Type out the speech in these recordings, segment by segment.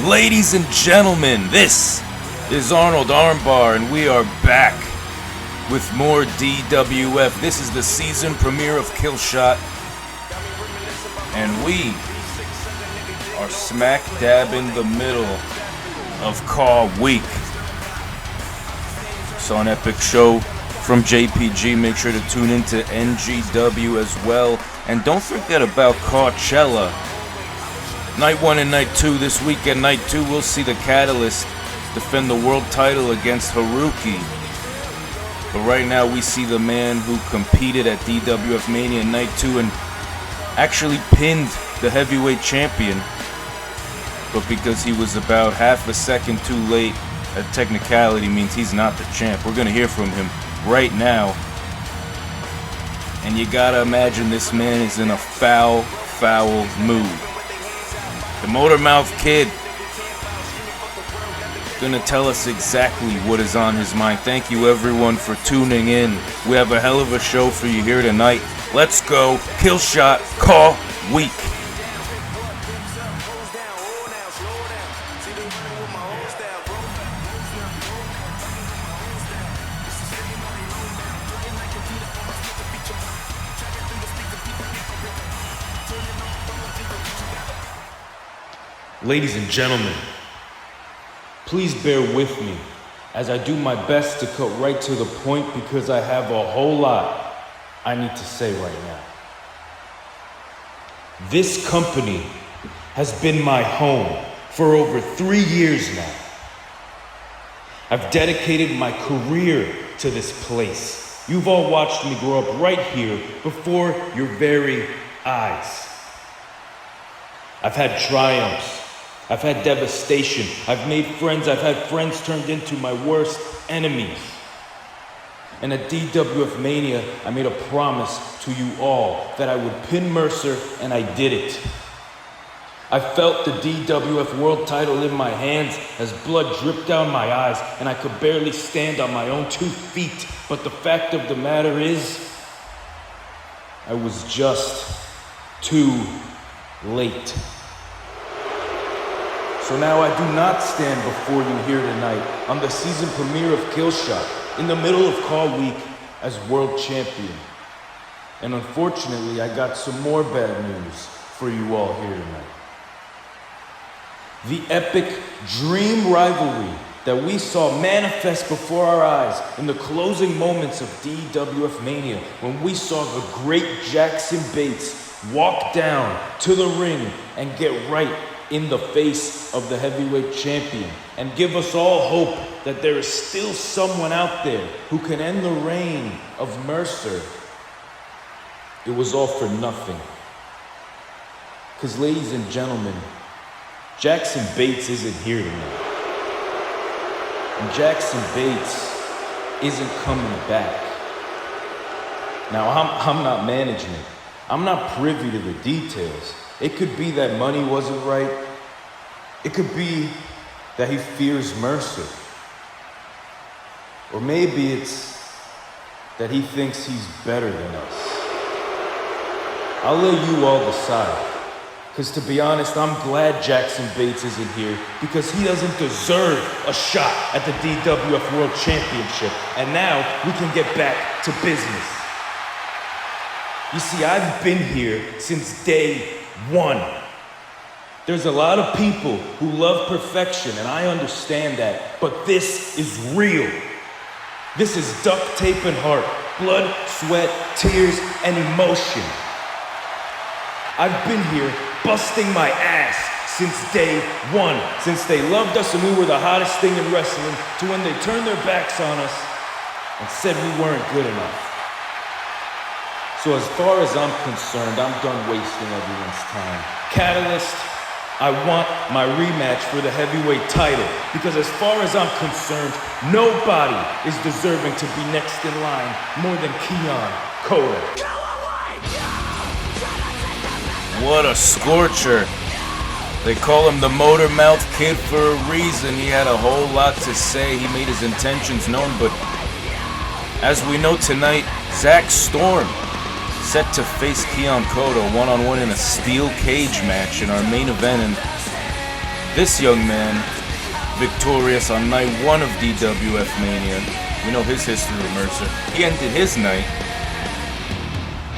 Ladies and gentlemen, this is Arnold Armbar, and we are back with more DWF. This is the season premiere of KILLSHOT, and we are smack dab in the middle of CAWWEEK. It's an epic show from JPG. Make sure to tune into NGW as well, and don't forget about Coachella. Night 1 and Night 2 this weekend. Night 2, we'll see the Catalyst defend the world title against Haruki. But right now, we see the man who competed at DWF Mania Night 2 and actually pinned the heavyweight champion. But because he was about half a second too late, a technicality means he's not the champ. We're going to hear from him right now. And you gotta imagine this man is in a foul mood. The Motor Mouth Kid gonna tell us exactly what is on his mind. Thank you everyone for tuning in. We have a hell of a show for you here tonight. Let's go. KILLSHOT CAWWEEK. Ladies and gentlemen, please bear with me as I do my best to cut right to the point because I have a whole lot I need to say right now. This company has been my home for over 3 years now. I've dedicated my career to this place. You've all watched me grow up right here before your very eyes. I've had triumphs. I've had devastation. I've made friends. I've had friends turned into my worst enemies. And at DWF Mania, I made a promise to you all that I would pin Mercer, and I did it. I felt the DWF world title in my hands as blood dripped down my eyes, and I could barely stand on my own 2 feet. But the fact of the matter is, I was just too late. So now I do not stand before you here tonight on the season premiere of KILLSHOT in the middle of CAWWEEK as world champion. And unfortunately, I got some more bad news for you all here tonight. The epic dream rivalry that we saw manifest before our eyes in the closing moments of DWF Mania when we saw the great Jackson Bates walk down to the ring and get right in the face of the heavyweight champion and give us all hope that there is still someone out there who can end the reign of Mercer. It was all for nothing. Because ladies and gentlemen, Jackson Bates isn't here tonight. And Jackson Bates isn't coming back. Now I'm not management. I'm not privy to the details. It could be that money wasn't right. It could be that he fears Mercer. Or maybe it's that he thinks he's better than us. I'll let you all decide. Because to be honest, I'm glad Jackson Bates isn't here because he doesn't deserve a shot at the DWF World Championship. And now we can get back to business. You see, I've been here since day 1. There's a lot of people who love perfection, and I understand that, but this is real. This is duct tape and heart, blood, sweat, tears, and emotion. I've been here busting my ass since day 1, since they loved us and we were the hottest thing in wrestling, to when they turned their backs on us and said we weren't good enough. So as far as I'm concerned, I'm done wasting everyone's time. Catalyst, I want my rematch for the heavyweight title because as far as I'm concerned, nobody is deserving to be next in line more than Keon Coda. What a scorcher. They call him the Motor Mouth Kid for a reason. He had a whole lot to say. He made his intentions known, but as we know tonight, Zach Storm set to face Keon Coda one-on-one in a steel cage match in our main event, and This young man, victorious on night 1 of DWF Mania. We know his history with Mercer. He ended his night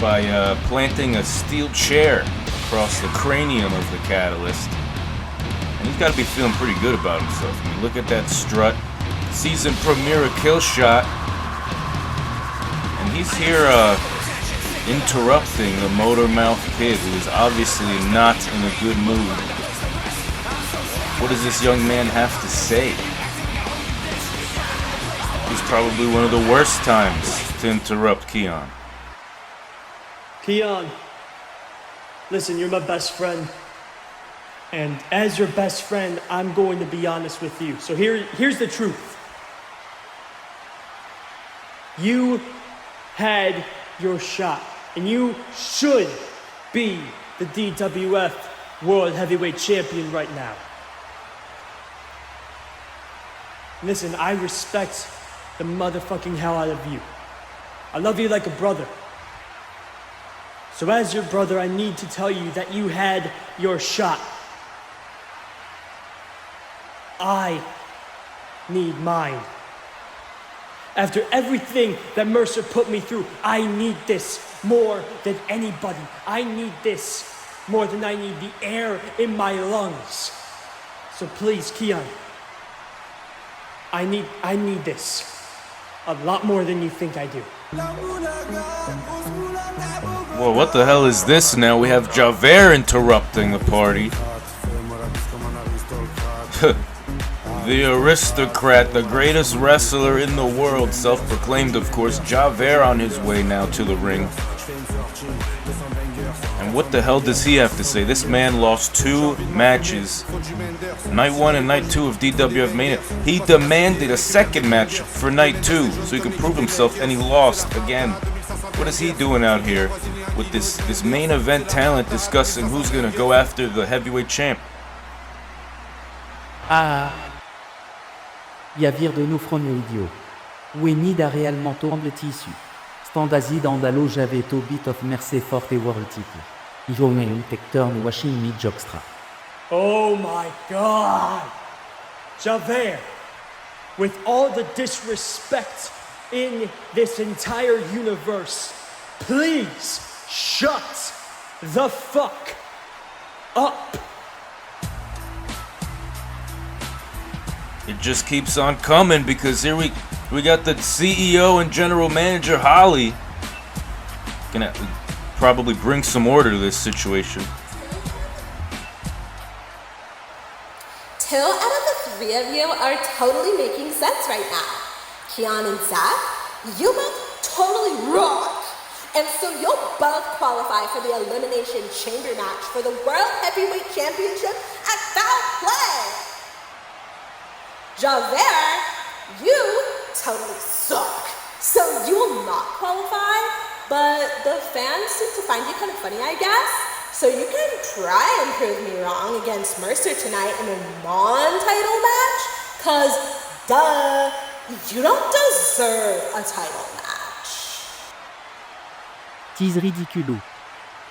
by planting a steel chair across the cranium of the Catalyst. And he's got to be feeling pretty good about himself. I mean, look at that strut. Season premiere of KILLSHOT. And he's here interrupting the Motor Mouth Kid, who is obviously not in a good mood. What does this young man have to say? It's probably one of the worst times to interrupt Keon. Keon, listen, you're my best friend. And as your best friend, I'm going to be honest with you. So here's the truth. You had your shot, and you should be the DWF World Heavyweight Champion right now. Listen, I respect the motherfucking hell out of you. I love you like a brother. So as your brother, I need to tell you that you had your shot. I need mine. After everything that Mercer put me through, I need this more than anybody. I need this more than I need the air in my lungs. So please, Keon, I need this a lot more than you think I do. Well, what the hell is this now? We have Javert interrupting the party. The aristocrat, the greatest wrestler in the world, self-proclaimed, of course, Javert on his way now to the ring. And what the hell does he have to say? This man lost 2 matches, night 1 and night 2 of DWF Mania. He demanded a second match for night 2 so he could prove himself, and he lost again. What is he doing out here with this main event talent discussing who's gonna go after the heavyweight champ? Jag de nu från idiot. We need a réellement tourne le tissu. Standazi d'andalo j'avais to bit of mercy forte world title. Ivo me turn washing me jogstra. Oh my God! Javert, with all the disrespect in this entire universe, please shut the fuck up. It just keeps on coming because here we got the CEO and general manager Holly gonna probably bring some order to this situation. 2 out of the 3 of you are totally making sense right now. Keon and Zach, you both totally rock. And so you'll both qualify for the Elimination Chamber match for the World Heavyweight Championship at Foul Play. Javert, you totally suck. So you will not qualify, but the fans seem to find you kind of funny, I guess. So you can try and prove me wrong against Mercer tonight in a non-title match, cause duh, you don't deserve a title match. Tis ridiculo.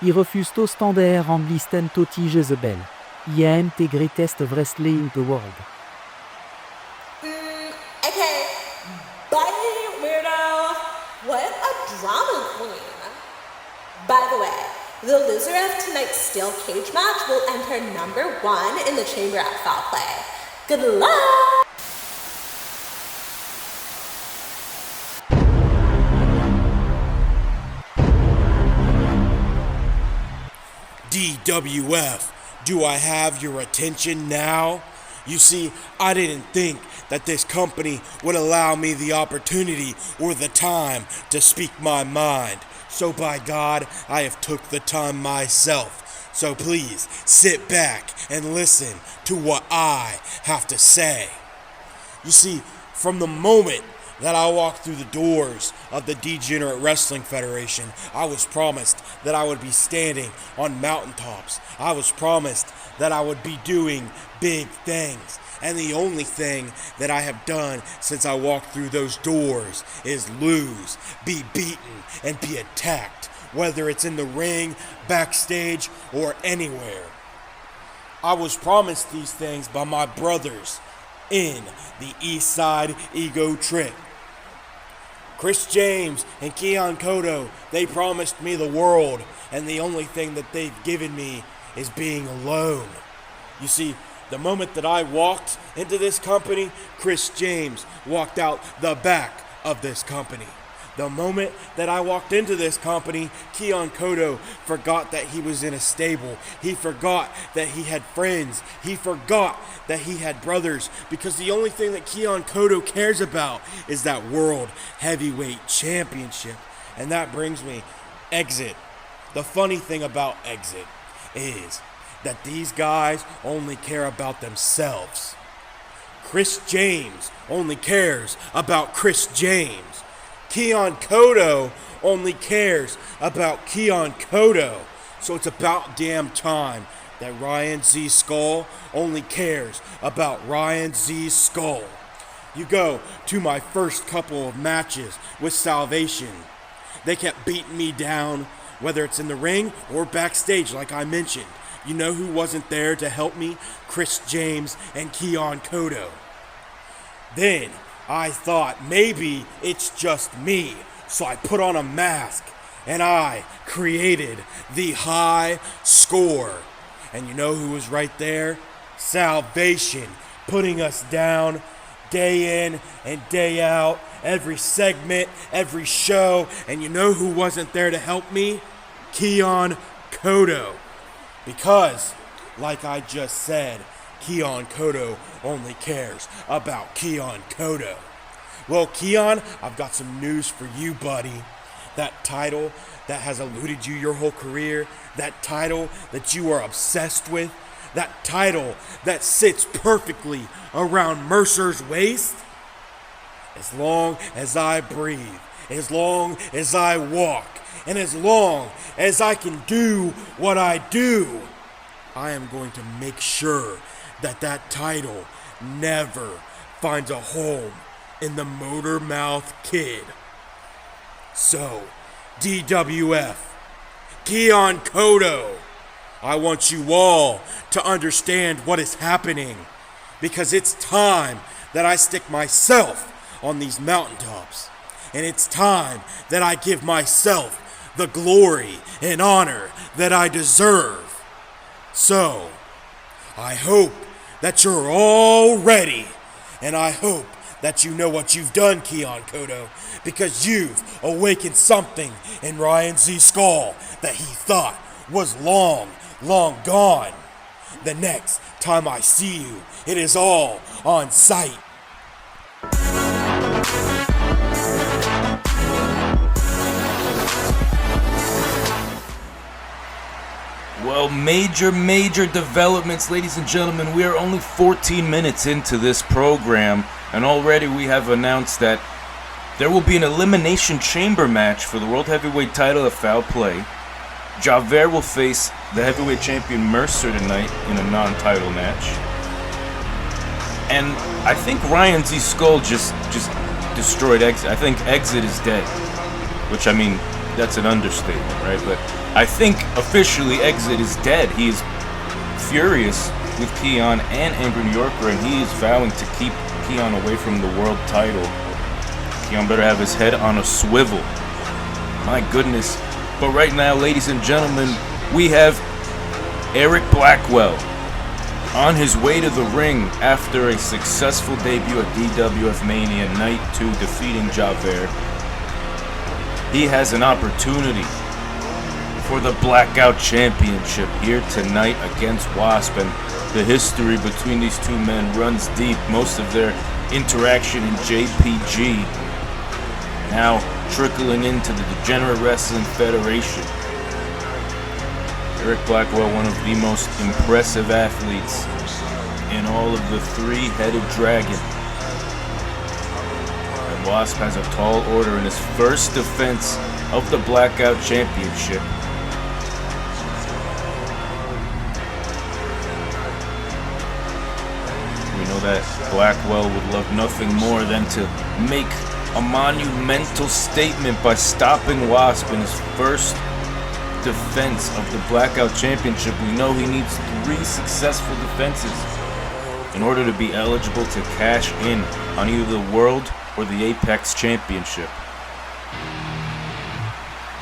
I refuse to standard en listen to tige Jezebel. I am the greatest wrestler in the world. Okay, bye, weirdo. What a drama queen. By the way, the loser of tonight's steel cage match will enter number 1 in the chamber at Foul Play. Good luck! DWF, do I have your attention now? You see, I didn't think that this company would allow me the opportunity or the time to speak my mind. So by God, I have took the time myself. So please, sit back and listen to what I have to say. You see, from the moment that I walked through the doors of the Degenerate Wrestling Federation, I was promised that I would be standing on mountaintops. I was promised that I would be doing big things. And the only thing that I have done since I walked through those doors is lose, be beaten, and be attacked, whether it's in the ring, backstage, or anywhere. I was promised these things by my brothers in the East Side Ego Trip. Chris James and Keon Kodo, they promised me the world, and the only thing that they've given me is being alone. You see, the moment that I walked into this company, Chris James walked out the back of this company. The moment that I walked into this company, Keon Kodo forgot that he was in a stable. He forgot that he had friends. He forgot that he had brothers, because the only thing that Keon Kodo cares about is that World Heavyweight Championship. And that brings me Exit. The funny thing about Exit is that these guys only care about themselves. Chris James only cares about Chris James. Keon Kodo only cares about Keon Kodo. So it's about damn time that Ryan Z. Skull only cares about Ryan Z. Skull. You go to my first couple of matches with Salvation. They kept beating me down, whether it's in the ring or backstage, like I mentioned. You know who wasn't there to help me? Chris James and Keon Kodo. Then I thought maybe it's just me, so I put on a mask and I created the High Score. And you know who was right there? Salvation, putting us down day in and day out, every segment, every show. And you know who wasn't there to help me? Keon Kodo. Because, like I just said, Keon Kodo only cares about Keon Kodo. Well, Keon, I've got some news for you, buddy. That title that has eluded you your whole career, that title that you are obsessed with, that title that sits perfectly around Mercer's waist, as long as I breathe, as long as I walk, and as long as I can do what I do, I am going to make sure that that title never finds a home in the Motor Mouth Kid. So, DWF, Keon Kodo, I want you all to understand what is happening, because it's time that I stick myself on these mountaintops, and it's time that I give myself the glory and honor that I deserve. So, I hope that you're all ready, and I hope that you know what you've done, Keon Kodo, because you've awakened something in Ryan Z. Skull that he thought was long gone. The next time I see you, it is all on sight. Well, major developments, ladies and gentlemen. We are only 14 minutes into this program, and already we have announced that there will be an Elimination Chamber match for the World Heavyweight title at Foul Play. Javert will face the heavyweight champion Mercer tonight in a non-title match. And I think Ryan Z. Skull just destroyed Exit. I think Exit is dead, which, I mean, that's an understatement, right? But I think officially Exit is dead. He is furious with Keon and Angry New Yorker, and he is vowing to keep Keon away from the world title. Keon better have his head on a swivel. My goodness. But right now, ladies and gentlemen, we have Eric Blackwell on his way to the ring after a successful debut at DWF Mania Night 2, defeating Javert. He has an opportunity for the Blackout Championship here tonight against Wasp, and the history between these two men runs deep. Most of their interaction in JPG, now trickling into the Degenerate Wrestling Federation. Eric Blackwell, one of the most impressive athletes in all of the Three-Headed Dragon. And Wasp has a tall order in his first defense of the Blackout Championship. We know that Blackwell would love nothing more than to make a monumental statement by stopping Wasp in his first defense of the Blackout Championship. We know he needs 3 successful defenses in order to be eligible to cash in on either the World or the Apex Championship.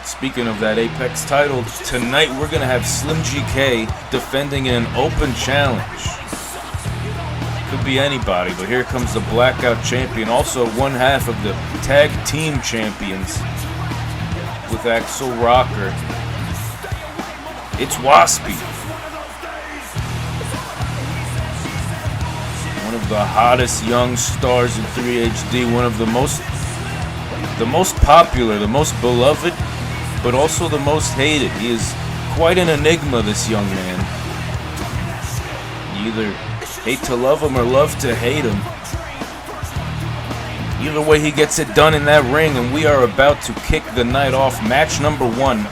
Speaking of that Apex title, tonight we're going to have Slim GK defending in an open challenge. Could be anybody, but here comes the Blackout Champion, also one half of the Tag Team Champions with Axel Rocker. It's Waspy. One of the hottest young stars in 3HD, one of the most popular, the most beloved, but also the most hated. He is quite an enigma, this young man. You either hate to love him or love to hate him. Either way, he gets it done in that ring, and we are about to kick the night off. Match number 1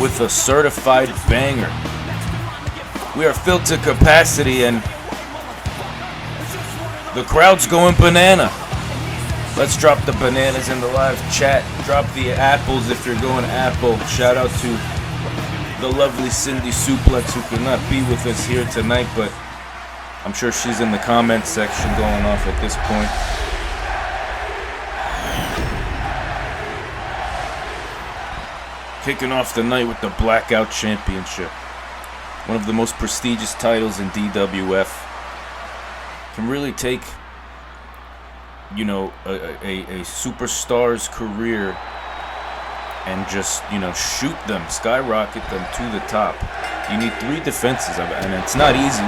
with a certified banger. We are filled to capacity, and the crowd's going banana. Let's drop the bananas in the live chat. Drop the apples if you're going apple. Shout out to the lovely Cindy Suplex, who could not be with us here tonight, but I'm sure she's in the comment section going off at this point. Kicking off the night with the Blackout Championship. One of the most prestigious titles in DWF. Can really take, you know, a superstar's career and just, you know, shoot them, skyrocket them to the top. You need 3 defenses, and it's not easy.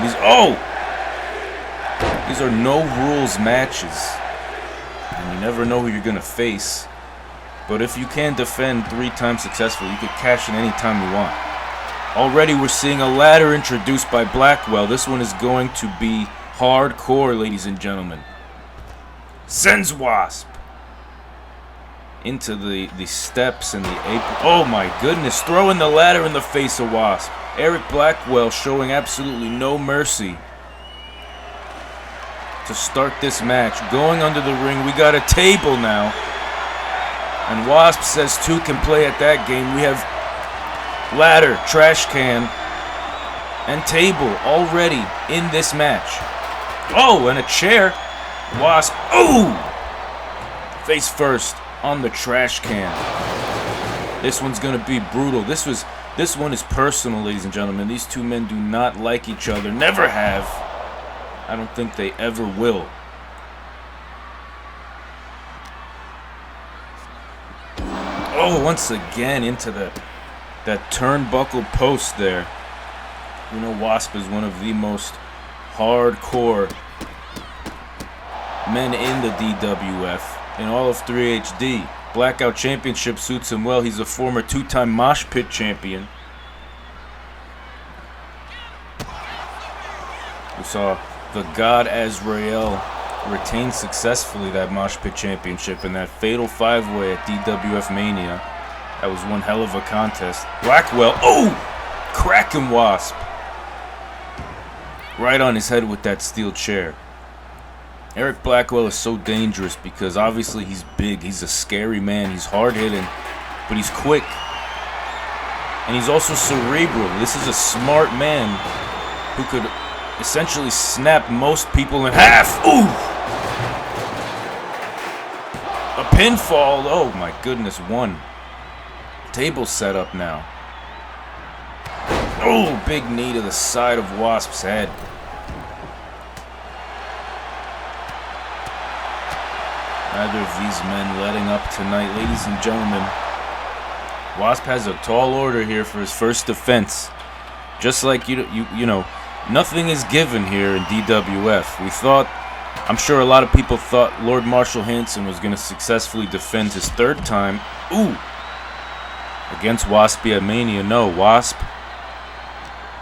These are no rules matches, and you never know who you're gonna face. But if you can defend 3 times successfully, you could cash in any time you want. Already we're seeing a ladder introduced by Blackwell. This one is going to be hardcore, ladies and gentlemen. Sends Wasp into the steps and the apron. Oh my goodness, throwing the ladder in the face of Wasp. Eric Blackwell showing absolutely no mercy to start this match. Going under the ring, we got a table now. And Wasp says 2 can play at that game. We have ladder, trash can, and table already in this match. Oh, and a chair. Wasp, ooh! Face first on the trash can. This one's gonna be brutal. This one is personal, ladies and gentlemen. These 2 men do not like each other. Never have. I don't think they ever will. Oh, once again into that turnbuckle post there. You know, Wasp is one of the most hardcore men in the DWF, in all of 3HD. Blackout Championship suits him well. He's a former 2-time Mosh Pit champion. We saw the God Azrael retain successfully that Mosh Pit Championship in that fatal 5-way at DWF Mania. That was one hell of a contest. Blackwell, oh! Cracking Wasp. Right on his head with that steel chair. Eric Blackwell is so dangerous because obviously he's big, he's a scary man, he's hard-hitting, but he's quick. And he's also cerebral. This is a smart man who could essentially snap most people in half. Ooh! A pinfall. Oh my goodness, 1. Table set up now. Oh, big knee to the side of Wasp's head. Neither of these men letting up tonight, ladies and gentlemen. Wasp has a tall order here for his first defense. Just like you know, nothing is given here in DWF. I'm sure a lot of people thought Lord Marshall Hanson was going to successfully defend his 3rd time. Ooh! Against Waspy at Mania. No, Wasp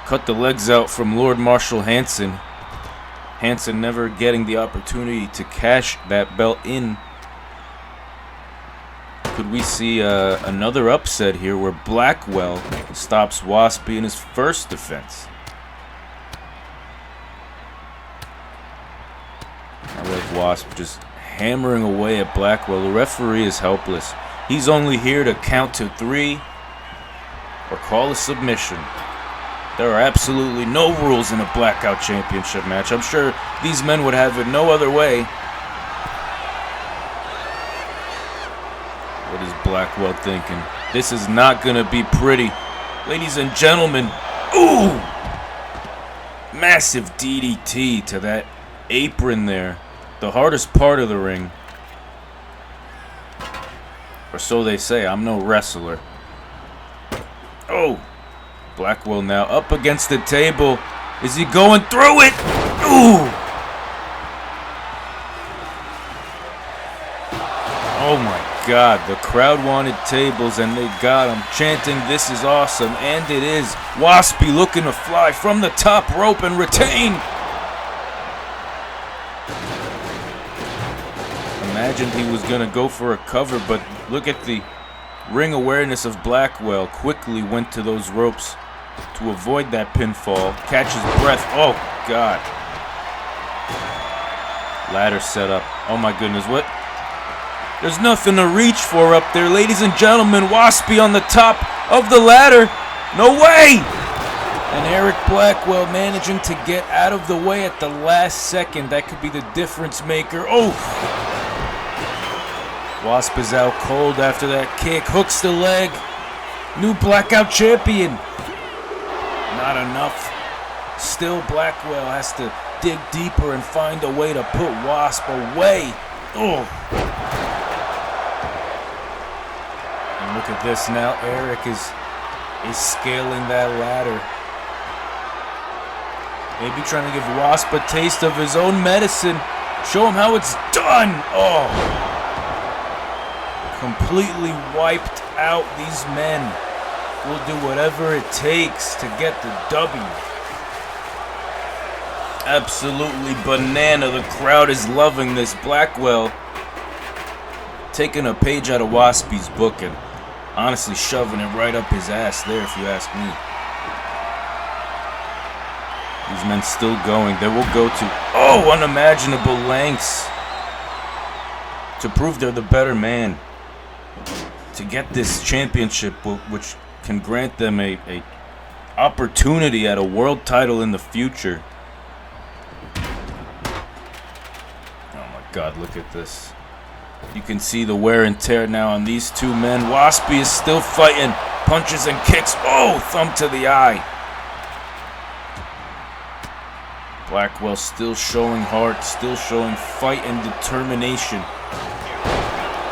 cut the legs out from Lord Marshall Hanson. Hanson never getting the opportunity to cash that belt in. Could we see another upset here where Blackwell stops Waspy in his first defense? I like Wasp just hammering away at Blackwell. The referee is helpless. He's only here to count to 3 or call a submission. There are absolutely no rules in a Blackout Championship match. I'm sure these men would have it no other way. What is Blackwell thinking? This is not going to be pretty. Ladies and gentlemen, ooh! Massive DDT to that apron there. The hardest part of the ring. Or so they say. I'm no wrestler. Oh! Blackwell now up against the table. Is he going through it? Ooh! Oh my God, the crowd wanted tables and they got them, chanting, "This is awesome," and it is. Waspy looking to fly from the top rope and retain. Imagined he was gonna go for a cover, but look at the ring awareness of Blackwell. Quickly went to those ropes to avoid that pinfall. Catches breath. Oh God. Ladder set up. Oh my goodness, what? There's nothing to reach for up there, ladies and gentlemen. Waspy on the top of the ladder. No way! And Eric Blackwell managing to get out of the way at the last second. That could be the difference maker. Oh! Wasp is out cold after that kick. Hooks the leg. New Blackout champion. Not enough. Still, Blackwell has to dig deeper and find a way to put Wasp away. Oh! And look at this now. Eric is scaling that ladder. Maybe trying to give Wasp a taste of his own medicine. Show him how it's done. Oh! Completely wiped out these men. Will do whatever it takes to get the W. Absolutely banana. The crowd is loving this. Blackwell taking a page out of Waspy's book and honestly shoving it right up his ass there, if you ask me. These men still going. They will go to, unimaginable lengths to prove they're the better man. To get this championship, which can grant them a opportunity at a world title in the future. Oh my God, look at this. You can see the wear and tear now on these two men. Waspy is still fighting. Punches and kicks. Oh, thumb to the eye. Blackwell still showing heart, still showing fight and determination.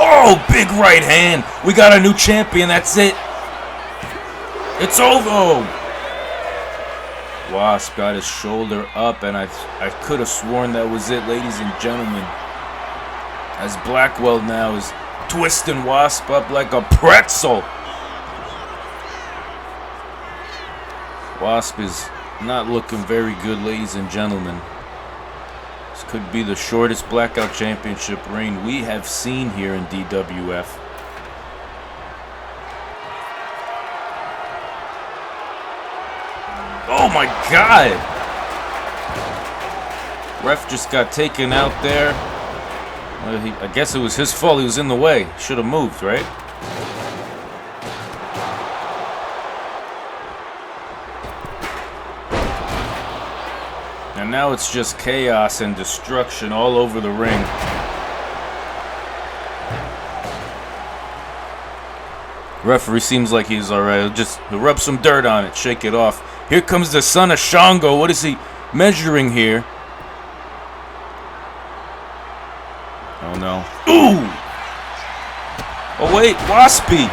Oh, big right hand. We got a new champion. That's it. It's over. Wasp got his shoulder up, and I could have sworn that was it, ladies and gentlemen. As Blackwell now is twisting Wasp up like a pretzel. Wasp is not looking very good, ladies and gentlemen. This could be the shortest Blackout Championship reign we have seen here in DWF. Oh my God! Ref just got taken out there. Well, I guess it was his fault. He was in the way. Should have moved, right? And now it's just chaos and destruction all over the ring. Referee seems like he's alright. He'll rub some dirt on it, shake it off. Here comes the son of Shango. What is he measuring here? Oh no. Ooh! Oh wait, Waspy!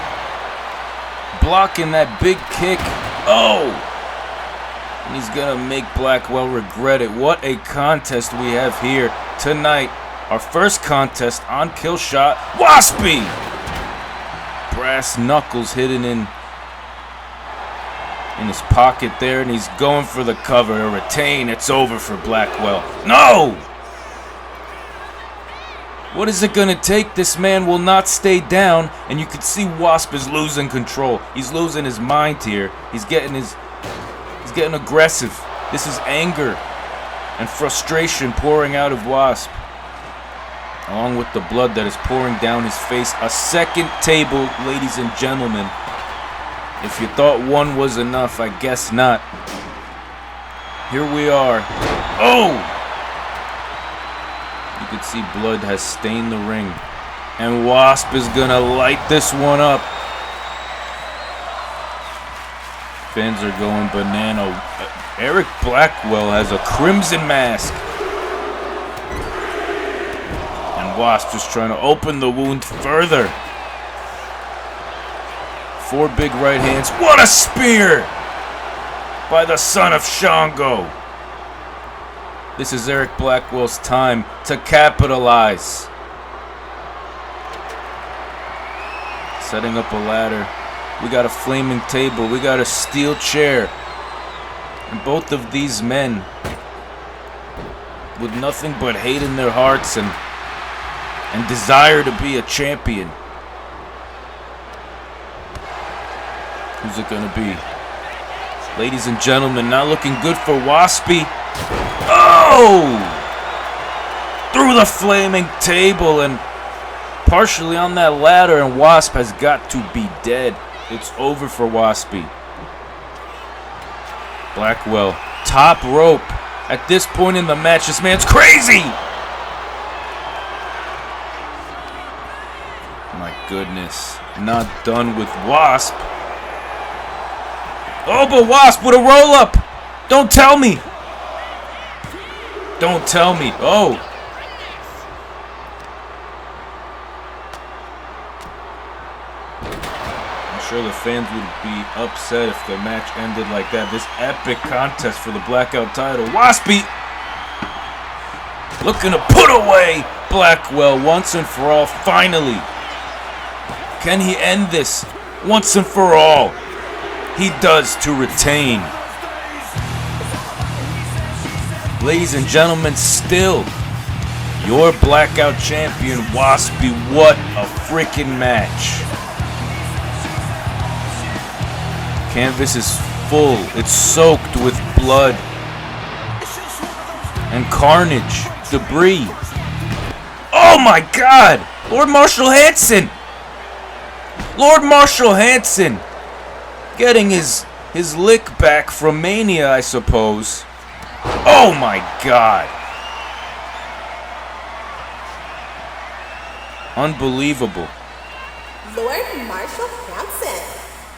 Blocking that big kick. Oh! And he's gonna make Blackwell regret it. What a contest we have here tonight. Our first contest on KILLSHOT. Waspy! Brass knuckles hidden in his pocket there, and he's going for the cover. A retain. It's over for Blackwell. No! What is it gonna take? This man will not stay down, and you can see Wasp is losing control. He's losing his mind here. He's getting aggressive. This is anger and frustration pouring out of Wasp, along with the blood that is pouring down his face. A second table, ladies and gentlemen. If you thought one was enough, I guess not. Here we are. Oh! You can see blood has stained the ring. And Wasp is gonna light this one up. Fans are going banana. Eric Blackwell has a crimson mask. And Wasp is trying to open the wound further. 4 big right hands. What a spear! By the son of Shango. This is Eric Blackwell's time to capitalize. Setting up a ladder. We got a flaming table. We got a steel chair. And both of these men, with nothing but hate in their hearts and desire to be a champion. Who's it gonna be? Ladies and gentlemen, not looking good for Waspy. Oh! Through the flaming table and partially on that ladder, and Wasp has got to be dead. It's over for Waspy. Blackwell, top rope. At this point in the match, this man's crazy! My goodness. Not done with Wasp. Oh, but Wasp with a roll-up! Don't tell me! Don't tell me. Oh! I'm sure the fans would be upset if the match ended like that. This epic contest for the Blackout title. Waspy looking to put away Blackwell once and for all, finally. Can he end this once and for all? He does to retain. Ladies and gentlemen, still your Blackout champion, Waspy. What a freaking match. Canvas is full. It's soaked with blood and carnage, debris. Oh my God! Lord Marshall Hanson! Lord Marshall Hanson getting his lick back from Mania, I suppose. Oh my God! Unbelievable. Lord Marshall Hanson.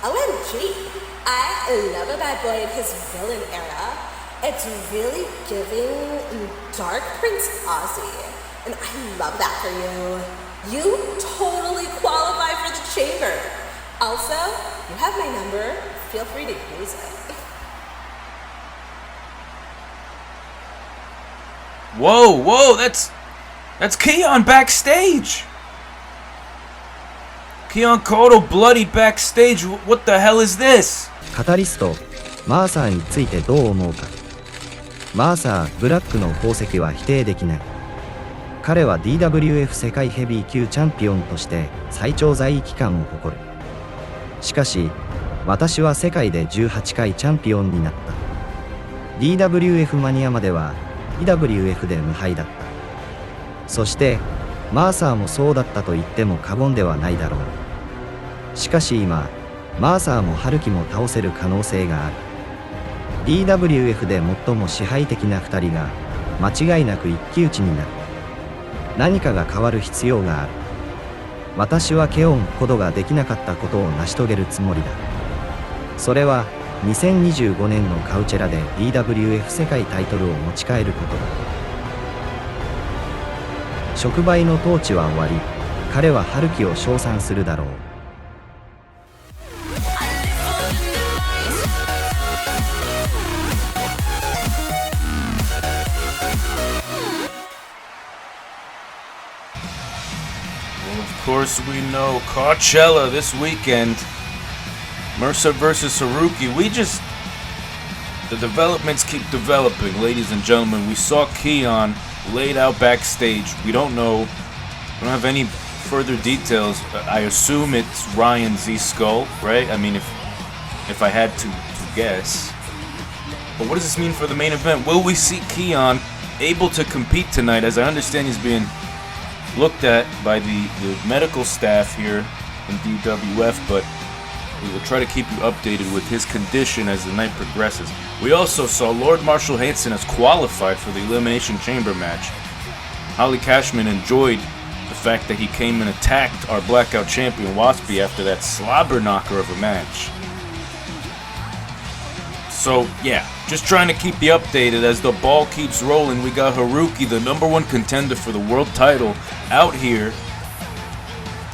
OMG. I love a bad boy in his villain era. It's really giving Dark Prince Ozzy. And I love that for you. You totally qualify for the chamber. Also, you have my number. Feel free to use it. Whoa, that's Keon backstage. Keon Kodo bloody backstage. What the hell is this? カタリスト、マーサーについてどう思うか。マーサー・ブラックの功績は否定できない。彼は DWF 世界ヘビー級チャンピオンとして最長在位期間を誇る。しかし、私は世界で18回チャンピオンになった。DWF マニアまでは DWF で無敗だった。そして、マーサーもそうだったと言っても過言ではないだろう。しかし今、マーサーもハルキも倒せる可能性がある。DWF で最も支配的な2人が間違いなく一騎打ちになる。何かが変わる必要がある。私はケオン・コドができなかったことを成し遂げるつもりだ。それは2025年のカウチェラで DWF 世界タイトルを持ち帰ることだ。触媒の統治は終わり、彼はハルキを称賛するだろう。Of course we know Coachella this weekend. Mercer versus Haruki. The developments keep developing, ladies and gentlemen. We saw Keon laid out backstage. We don't have any further details. I assume it's Ryan Z Skull, right? I mean, if I had to guess. But what does this mean for the main event? Will we see Keon able to compete tonight? As I understand, he's being looked at by the medical staff here in DWF, but We will try to keep you updated with his condition as the night progresses. We also saw Lord Marshall Hanson has qualified for the Elimination Chamber match. Holly Cashman enjoyed the fact that he came and attacked our Blackout champion Waspy after that slobber knocker of a match. So yeah, just trying to keep you updated as the ball keeps rolling. We got Haruki, the #1 contender for the world title, out here.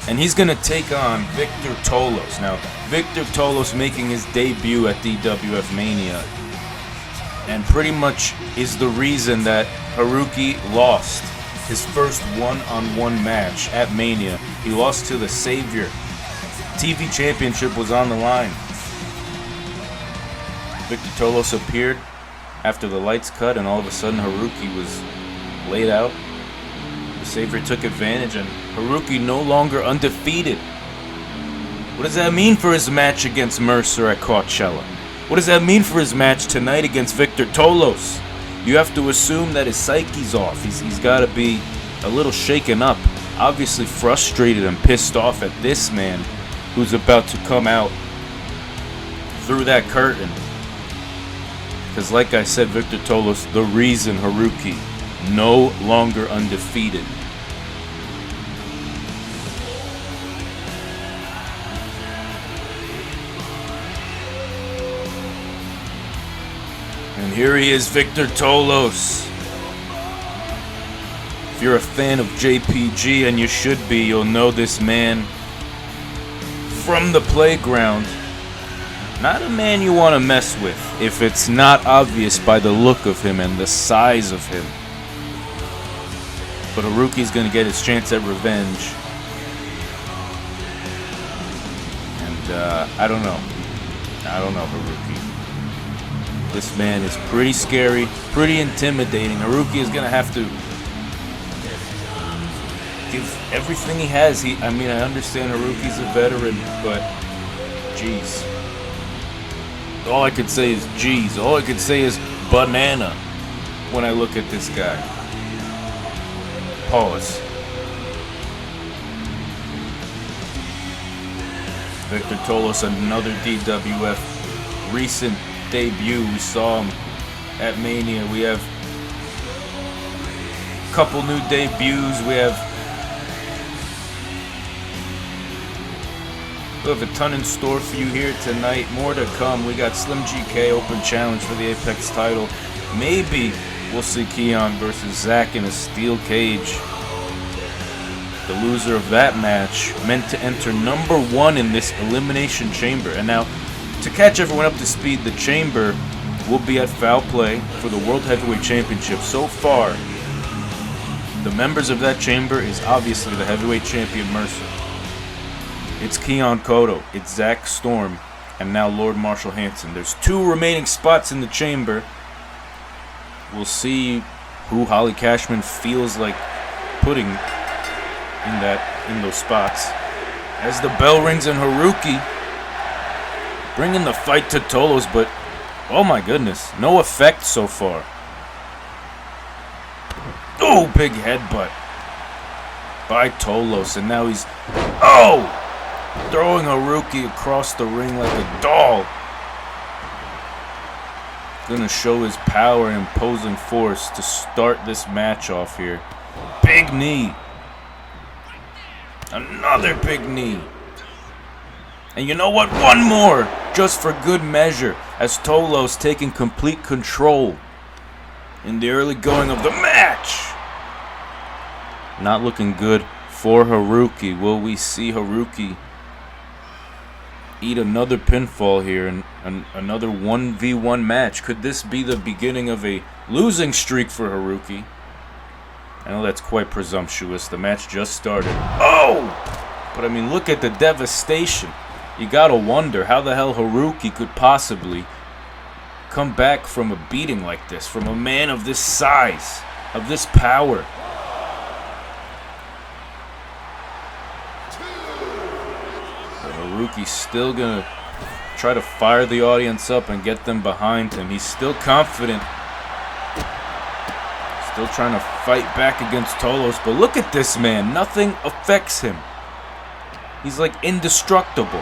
And he's going to take on Victor Tolos. Now, Victor Tolos making his debut at DWF Mania. And pretty much is the reason that Haruki lost his first one-on-one match at Mania. He lost to the Savior. TV Championship was on the line. Victor Tolos appeared after the lights cut, and all of a sudden Haruki was laid out. The Savior took advantage, and Haruki no longer undefeated. What does that mean for his match against Mercer at Coachella? What does that mean for his match tonight against Victor Tolos? You have to assume that his psyche's off. He's got to be a little shaken up, obviously frustrated and pissed off at this man who's about to come out through that curtain. Because like I said, Victor Tolos, the reason Haruki no longer undefeated. And here he is, Victor Tolos. If you're a fan of JPG, and you should be, you'll know this man from the playground. Not a man you want to mess with if it's not obvious by the look of him and the size of him. But Haruki's going to get his chance at revenge. And I don't know. Haruki. This man is pretty scary, pretty intimidating. Haruki is going to have to give everything he has. I understand Haruki's a veteran, but jeez. All I could say is jeez. All I could say is banana when I look at this guy. Pause. Victor Tolos, another DWF recent debut. We saw him at Mania. We have a couple new debuts. We have a ton in store for you here tonight. More to come. We got Slim GK Open Challenge for the Apex title. Maybe we'll see Keon versus Zach in a steel cage. The loser of that match meant to enter #1 in this Elimination Chamber. And now, to catch everyone up to speed, the Chamber will be at Foul Play for the World Heavyweight Championship. So far, the members of that Chamber is obviously the Heavyweight Champion Mercer. It's Keon Koto, it's Zach Storm, and now Lord Marshall Hanson. There's 2 remaining spots in the Chamber. We'll see who Holly Cashman feels like putting in those spots. As the bell rings and Haruki bringing the fight to Tolos, but oh my goodness, no effect so far. Oh, big headbutt by Tolos, and now he's throwing Haruki across the ring like a doll. Gonna show his power and imposing force to start this match off here. Big knee. Another big knee. And you know what? One more, just for good measure, as Tolos taking complete control in the early going of the match. Not looking good for Haruki. Will we see Haruki eat another pinfall here and another 1v1 match? Could this be the beginning of a losing streak for Haruki? I know that's quite presumptuous. The match just started. But I mean, look at the devastation. You gotta wonder how the hell Haruki could possibly come back from a beating like this, from a man of this size, of this power. Haruki's still gonna try to fire the audience up and get them behind him. He's still confident. Still trying to fight back against Tolos, but look at this man. Nothing affects him. He's like indestructible.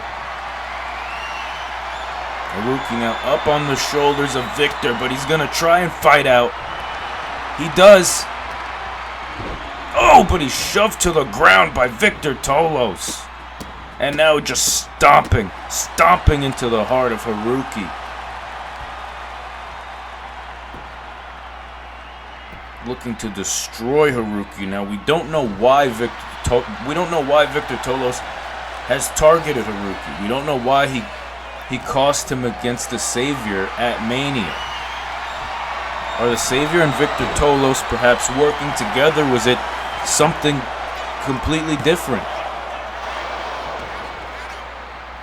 Haruki now up on the shoulders of Victor, but he's gonna try and fight out. He does. Oh, but he's shoved to the ground by Victor Tolos. And now just stomping into the heart of Haruki. Looking to destroy Haruki. Now we don't know why Victor Tolos has targeted Haruki. We don't know why he cost him against the Savior at Mania. Are the Savior and Victor Tolos perhaps working together? Was it something completely different?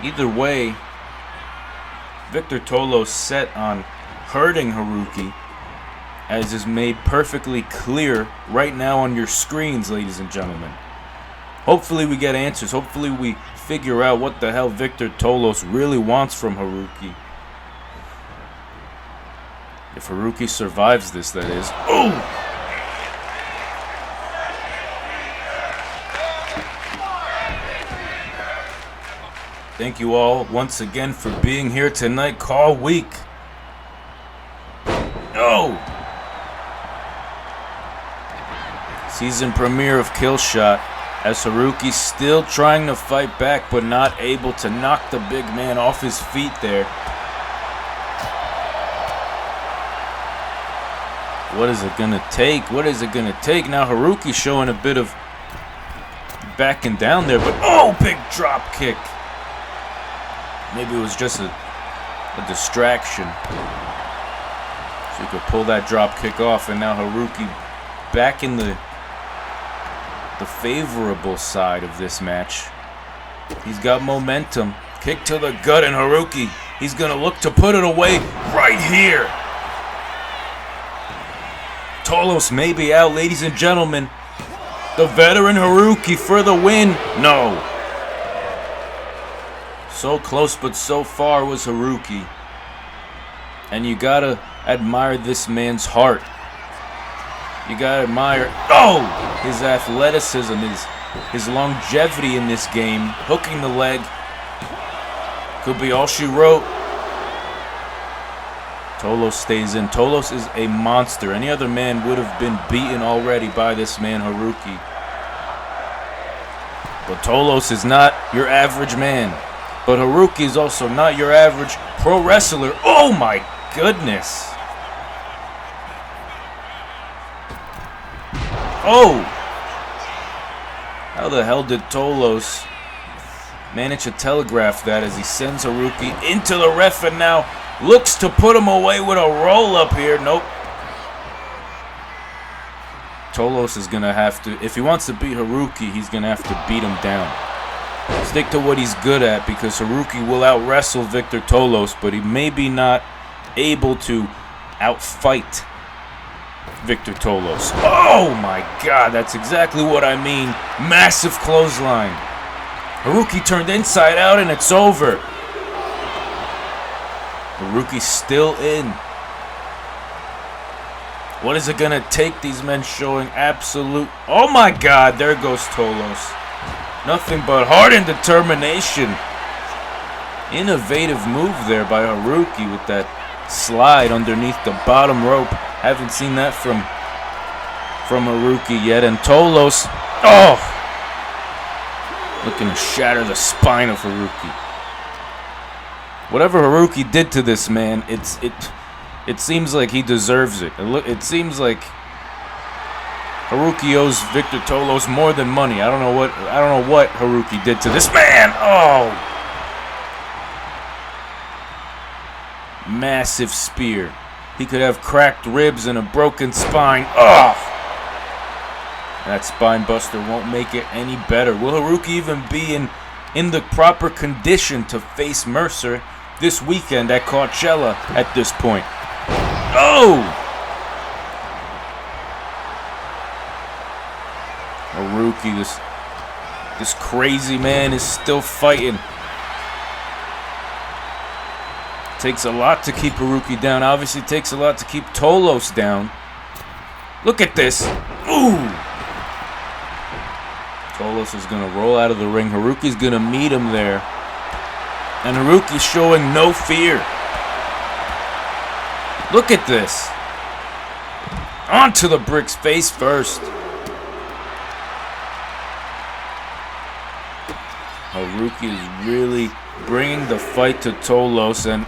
Either way, Victor Tolos set on hurting Haruki, as is made perfectly clear right now on your screens, ladies and gentlemen. Hopefully we get answers. Hopefully we figure out what the hell Victor Tolos really wants from Haruki. If Haruki survives this, that is. Oh! Thank you all once again for being here tonight. CAWWEEK. Oh! Season premiere of KILLSHOT, as Haruki still trying to fight back but not able to knock the big man off his feet there. What is it gonna take? What is it gonna take? Now Haruki showing a bit of backing down there, but oh, big drop kick. Maybe it was just a distraction. So he could pull that drop kick off, and now Haruki back in the favorable side of this match. He's got momentum. Kick to the gut, and Haruki, he's gonna look to put it away right here. Tolos may be out, ladies and gentlemen. The veteran Haruki for the win. No. So close, but so far was Haruki. And you gotta admire this man's heart. You gotta admire, oh, his athleticism, his longevity in this game. Hooking the leg. Could be all she wrote. Tolos stays in. Tolos is a monster. Any other man would have been beaten already by this man, Haruki. But Tolos is not your average man. But Haruki is also not your average pro wrestler. Oh my goodness. Oh! How the hell did Tolos manage to telegraph that as he sends Haruki into the ref and now looks to put him away with a roll up here? Nope. Tolos is going to have to, if he wants to beat Haruki, he's going to have to beat him down. Stick to what he's good at, because Haruki will out-wrestle Victor Tolos, but he may be not able to out-fight Victor Tolos. Oh my god, that's exactly what I mean. Massive clothesline. Haruki turned inside out and it's over. Haruki's still in. What is it gonna take? These men showing absolute... Oh my god, there goes Tolos. Nothing but heart and determination. Innovative move there by Haruki with that slide underneath the bottom rope. Haven't seen that from Haruki yet. And Tolos, oh, looking to shatter the spine of Haruki. Whatever Haruki did to this man, it seems like he deserves it. It seems like Haruki owes Victor Tolos more than money. I don't know what Haruki did to this man. Oh, massive spear. He could have cracked ribs and a broken spine. Oh, that spine buster won't make it any better. Will Haruki even be in the proper condition to face Mercer this weekend at Coachella at this point? Oh! Haruki, this crazy man is still fighting. Takes a lot to keep Haruki down. Obviously takes a lot to keep Tolos down. Look at this. Ooh! Tolos is going to roll out of the ring. Haruki's going to meet him there. And Haruki's showing no fear. Look at this. Onto the bricks face first. Haruki is really bringing the fight to Tolos, and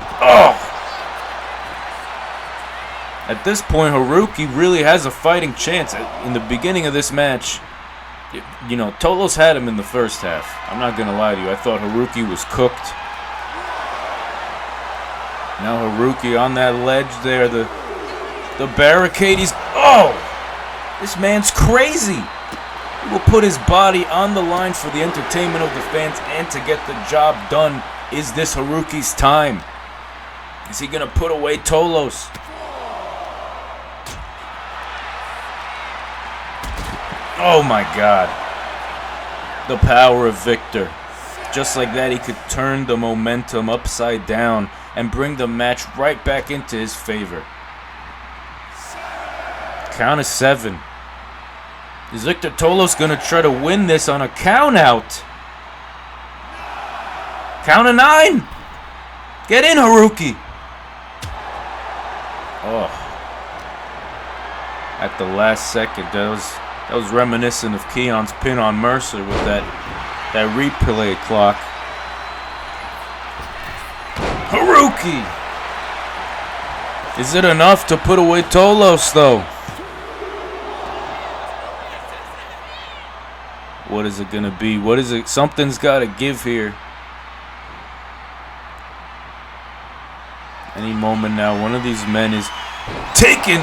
at this point, Haruki really has a fighting chance. In the beginning of this match, you know, Tolos had him in the first half. I'm not gonna lie to you. I thought Haruki was cooked. Now Haruki on that ledge there, the barricade. This man's crazy. He will put his body on the line for the entertainment of the fans and to get the job done. Is this Haruki's time? Is he gonna put away Tolos? Oh my God. The power of Victor. Just like that, he could turn the momentum upside down and bring the match right back into his favor. Count of 7. Is Victor Tolos gonna try to win this on a count out? Count of 9. Get in, Haruki. Oh. At the last second, that was reminiscent of Keon's pin on Mercer with that replay clock. Haruki! Is it enough to put away Tolos, though? What is it gonna be? What is it? Something's gotta give here. Any moment now, one of these men is taking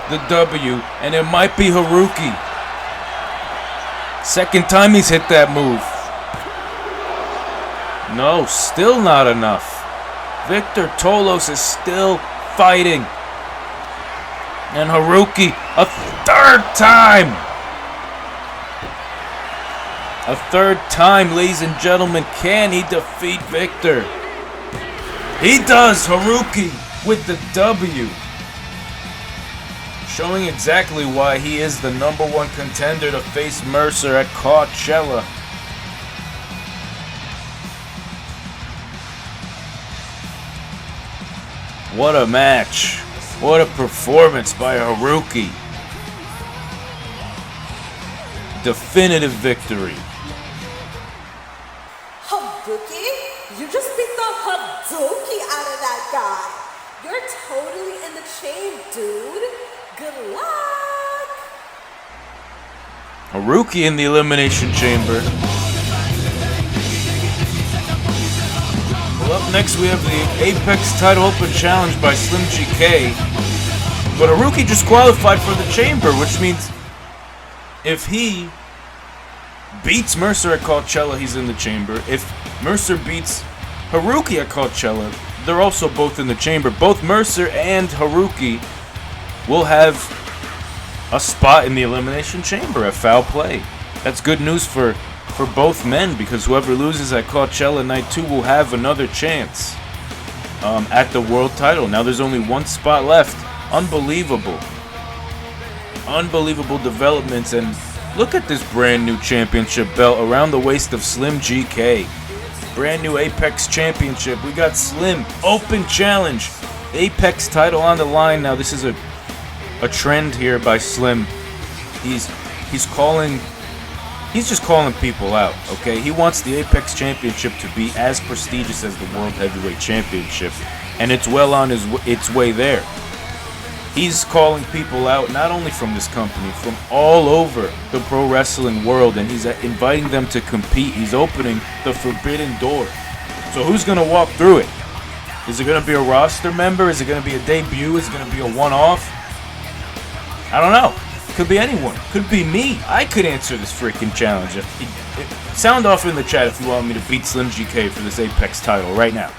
the W, and it might be Haruki. Second time he's hit that move. No, still not enough. Victor Tolos is still fighting. And Haruki, a third time. A third time, ladies and gentlemen. Can he defeat Victor? He does. Haruki with the W. Showing exactly why he is the #1 contender to face Mercer at Coachella. What a match. What a performance by Haruki. Definitive victory. Haruki? You just beat the Hadouki out of that guy. You're totally in the chain, dude. Good luck. Haruki in the Elimination Chamber. Well, up next we have the Apex Title Open Challenge by Slim GK. But Haruki just qualified for the Chamber, which means if he beats Mercer at Coachella, he's in the Chamber. If Mercer beats Haruki at Coachella, they're also both in the Chamber. Both Mercer and Haruki will have a spot in the Elimination Chamber at Foul Play. That's good news for both men, because whoever loses at Coachella Night 2 will have another chance at the world title. Now there's only one spot left. Unbelievable. Unbelievable developments, and look at this brand new championship belt around the waist of Slim GK. Brand new Apex Championship. We got Slim Open Challenge. Apex title on the line. Now this is a trend here by Slim. He's just calling people out, okay? He wants the Apex Championship to be as prestigious as the World Heavyweight Championship, and it's well on its way there. He's calling people out not only from this company, from all over the pro wrestling world, and he's inviting them to compete. He's opening the forbidden door. So who's going to walk through it? Is it going to be a roster member? Is it going to be a debut? Is it going to be a one-off? I don't know. Could be anyone. Could be me. I could answer this freaking challenge. Sound off in the chat if you want me to beat Slim GK for this Apex title right now.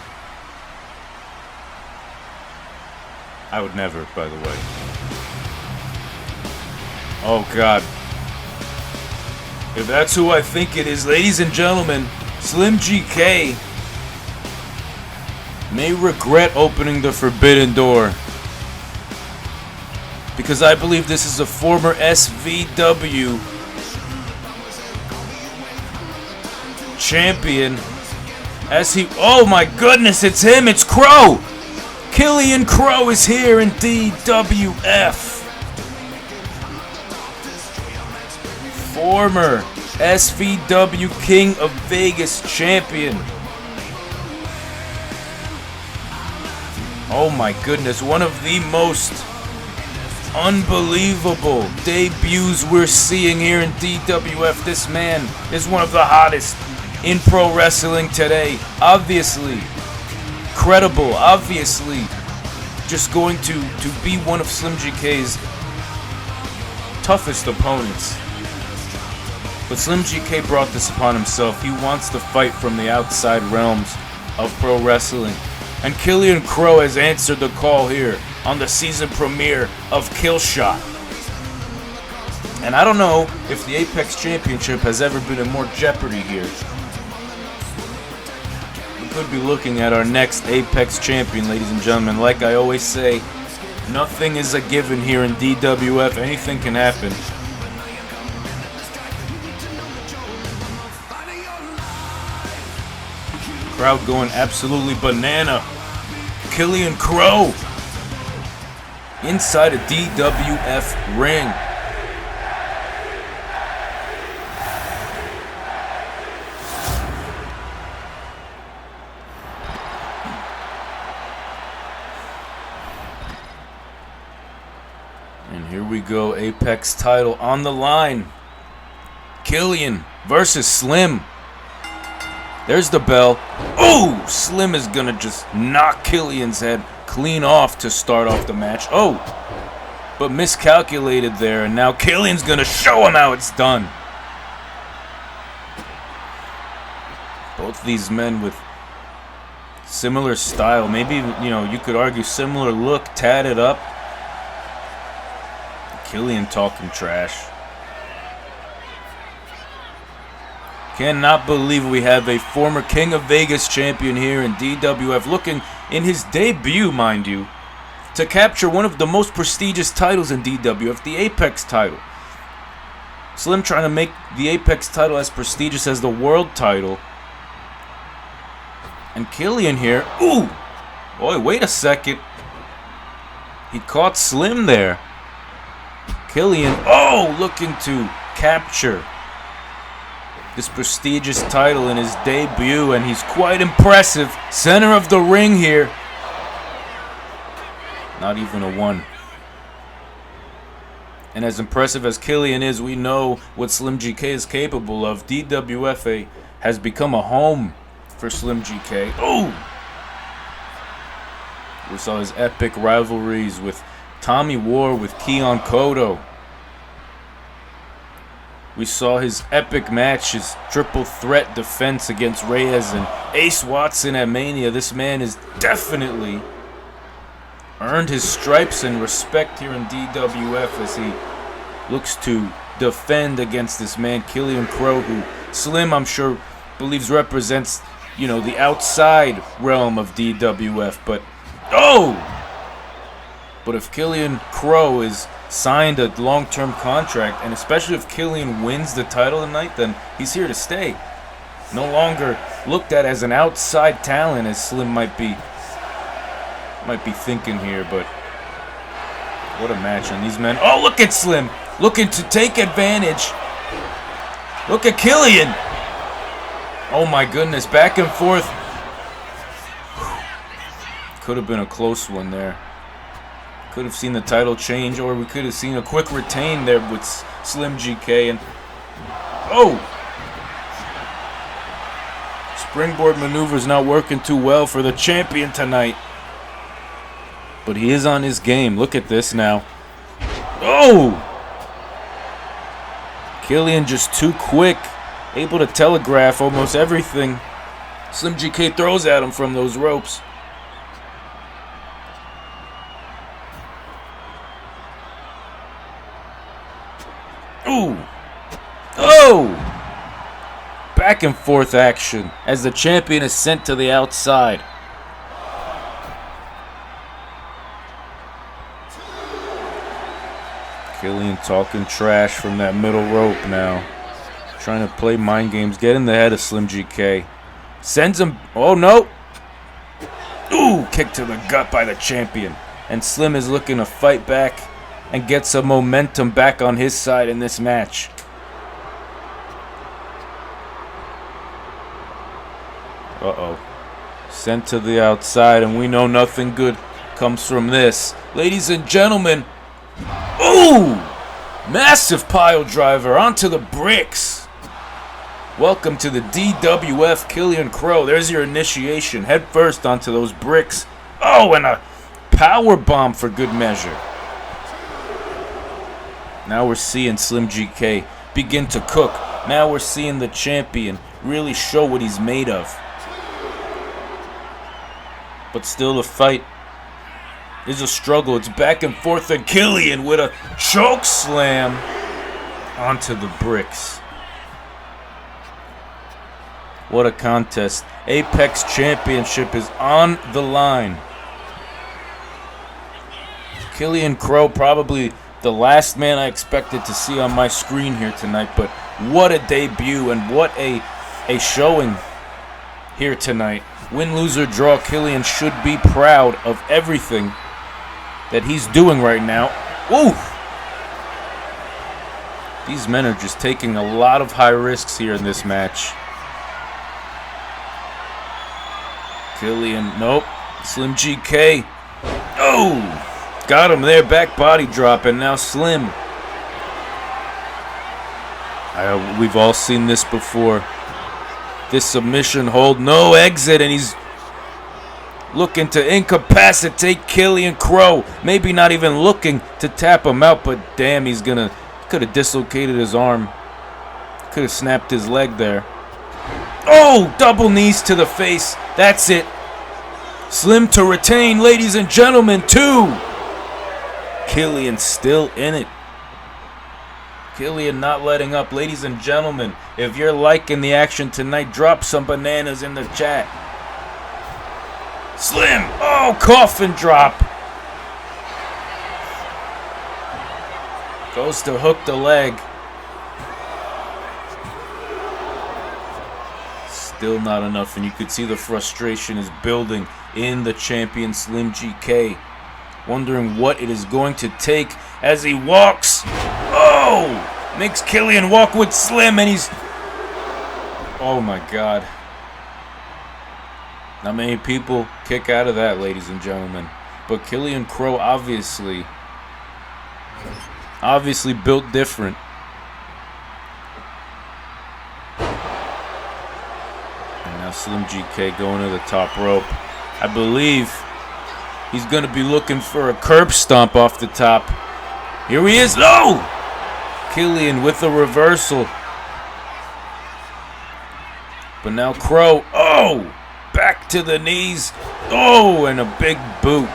I would never, by the way. Oh, God. If that's who I think it is, ladies and gentlemen, Slim GK may regret opening the forbidden door, because I believe this is a former SVW champion. Oh my goodness, it's him, it's Crow! Killian Crow is here in DWF. Former SVW King of Vegas champion. Oh my goodness, one of the most unbelievable debuts we're seeing here in DWF. This man is one of the hottest in pro wrestling today. Obviously credible, obviously just going to be one of Slim GK's toughest opponents. But Slim GK brought this upon himself. He wants to fight from the outside realms of pro wrestling. And Killian Crow has answered the call here on the season premiere of KILLSHOT. And I don't know if the Apex Championship has ever been in more jeopardy here. We could be looking at our next Apex champion, ladies and gentlemen. Like I always say, nothing is a given here in DWF. Anything can happen. Crowd going absolutely banana. Killian Crow inside a DWF ring. And here we go, Apex title on the line. Killian versus Slim. There's the bell. Oh, Slim is gonna just knock Killian's head clean off to start off the match. Oh, but miscalculated there, and now Killian's gonna show him how it's done. Both these men with similar style, maybe, you know, you could argue similar look, tatted up. Killian talking trash. Cannot believe we have a former King of Vegas champion here in DWF, looking in his debut, mind you, to capture one of the most prestigious titles in DWF, the Apex title. Slim trying to make the Apex title as prestigious as the world title. And Killian here, ooh, boy, wait a second. He caught Slim there. Killian, oh, looking to capture this prestigious title in his debut, and he's quite impressive. Center of the ring here. Not even a 1. And as impressive as Killian is, we know what Slim GK is capable of. DWF has become a home for Slim GK. Oh! We saw his epic rivalries with Tommy War, with Keon Kodo. We saw his epic match, his triple threat defense against Reyes and Ace Watson at Mania. This man has definitely earned his stripes and respect here in DWF as he looks to defend against this man, Killian Crow, who Slim, I'm sure, believes represents, you know, the outside realm of DWF. But, oh! But if Killian Crow is signed a long-term contract, and especially if Killian wins the title tonight, then he's here to stay. No longer looked at as an outside talent, as Slim might be thinking here. But what a match on these men. Oh, look at Slim looking to take advantage. Look at Killian. Oh my goodness, back and forth. Could have been a close one there. Could have seen the title change, or we could have seen a quick retain there with Slim GK. And oh, springboard maneuver's not working too well for the champion tonight, but he is on his game. Look at this now. Oh, Killian just too quick, able to telegraph almost everything Slim GK throws at him from those ropes. Ooh. Oh! Back and forth action as the champion is sent to the outside. Killian talking trash from that middle rope now. Trying to play mind games, get in the head of Slim GK. Sends him, oh no! Ooh, kick to the gut by the champion. And Slim is looking to fight back and get some momentum back on his side in this match. Uh-oh. Sent to the outside, and we know nothing good comes from this. Ladies and gentlemen, ooh! Massive pile driver onto the bricks. Welcome to the DWF, Killian Crow. There's your initiation. Head first onto those bricks. Oh, and a power bomb for good measure. Now we're seeing Slim GK begin to cook. Now we're seeing the champion really show what he's made of. But still the fight is a struggle. It's back and forth, and Killian with a choke slam onto the bricks. What a contest. Apex Championship is on the line. Killian Crow, probably the last man I expected to see on my screen here tonight, but what a debut and what a showing here tonight. Win, lose, or draw, Killian should be proud of everything that he's doing right now. Woo! These men are just taking a lot of high risks here in this match. Killian, nope. Slim GK. Oh! Got him there, back body drop, and now Slim. We've all seen this before. This submission hold, no exit, and he's looking to incapacitate Killian Crow. Maybe not even looking to tap him out, but damn, could have dislocated his arm. Could have snapped his leg there. Oh, double knees to the face. That's it. Slim to retain, ladies and gentlemen, 2. Killian still in it. Killian not letting up. Ladies and gentlemen, if you're liking the action tonight, drop some bananas in the chat. Slim, oh, coffin drop. Goes to hook the leg. Still not enough, and you could see the frustration is building in the champion Slim GK. Wondering what it is going to take as he walks. Oh! Makes Killian walk with Slim, and he's... Oh my God. Not many people kick out of that, ladies and gentlemen. But Killian Crow obviously built different. And now Slim GK going to the top rope. I believe he's going to be looking for a curb stomp off the top. Here he is. No! Killian with a reversal. But now Crow. Oh! Back to the knees. Oh! And a big boot.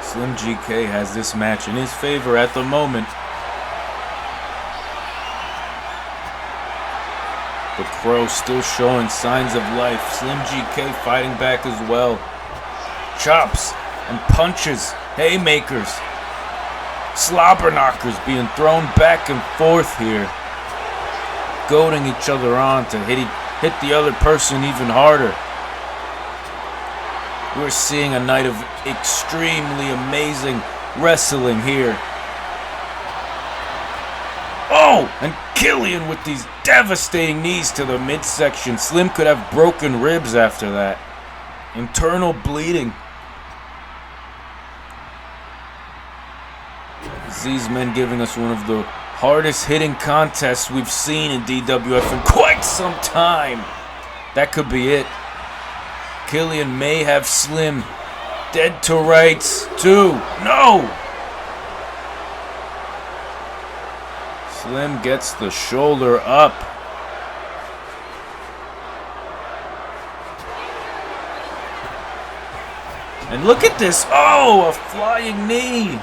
Slim GK has this match in his favor at the moment. But Crow still showing signs of life. Slim GK fighting back as well. Chops and punches, haymakers, slobber knockers being thrown back and forth here. Goading each other on to hit the other person even harder. We're seeing a night of extremely amazing wrestling here. Oh, and Killian with these devastating knees to the midsection. Slim could have broken ribs after that. Internal bleeding. These men giving us one of the hardest hitting contests we've seen in DWF in quite some time. That could be it. Killian may have Slim dead to rights too. No! Slim gets the shoulder up. And look at this. Oh, a flying knee.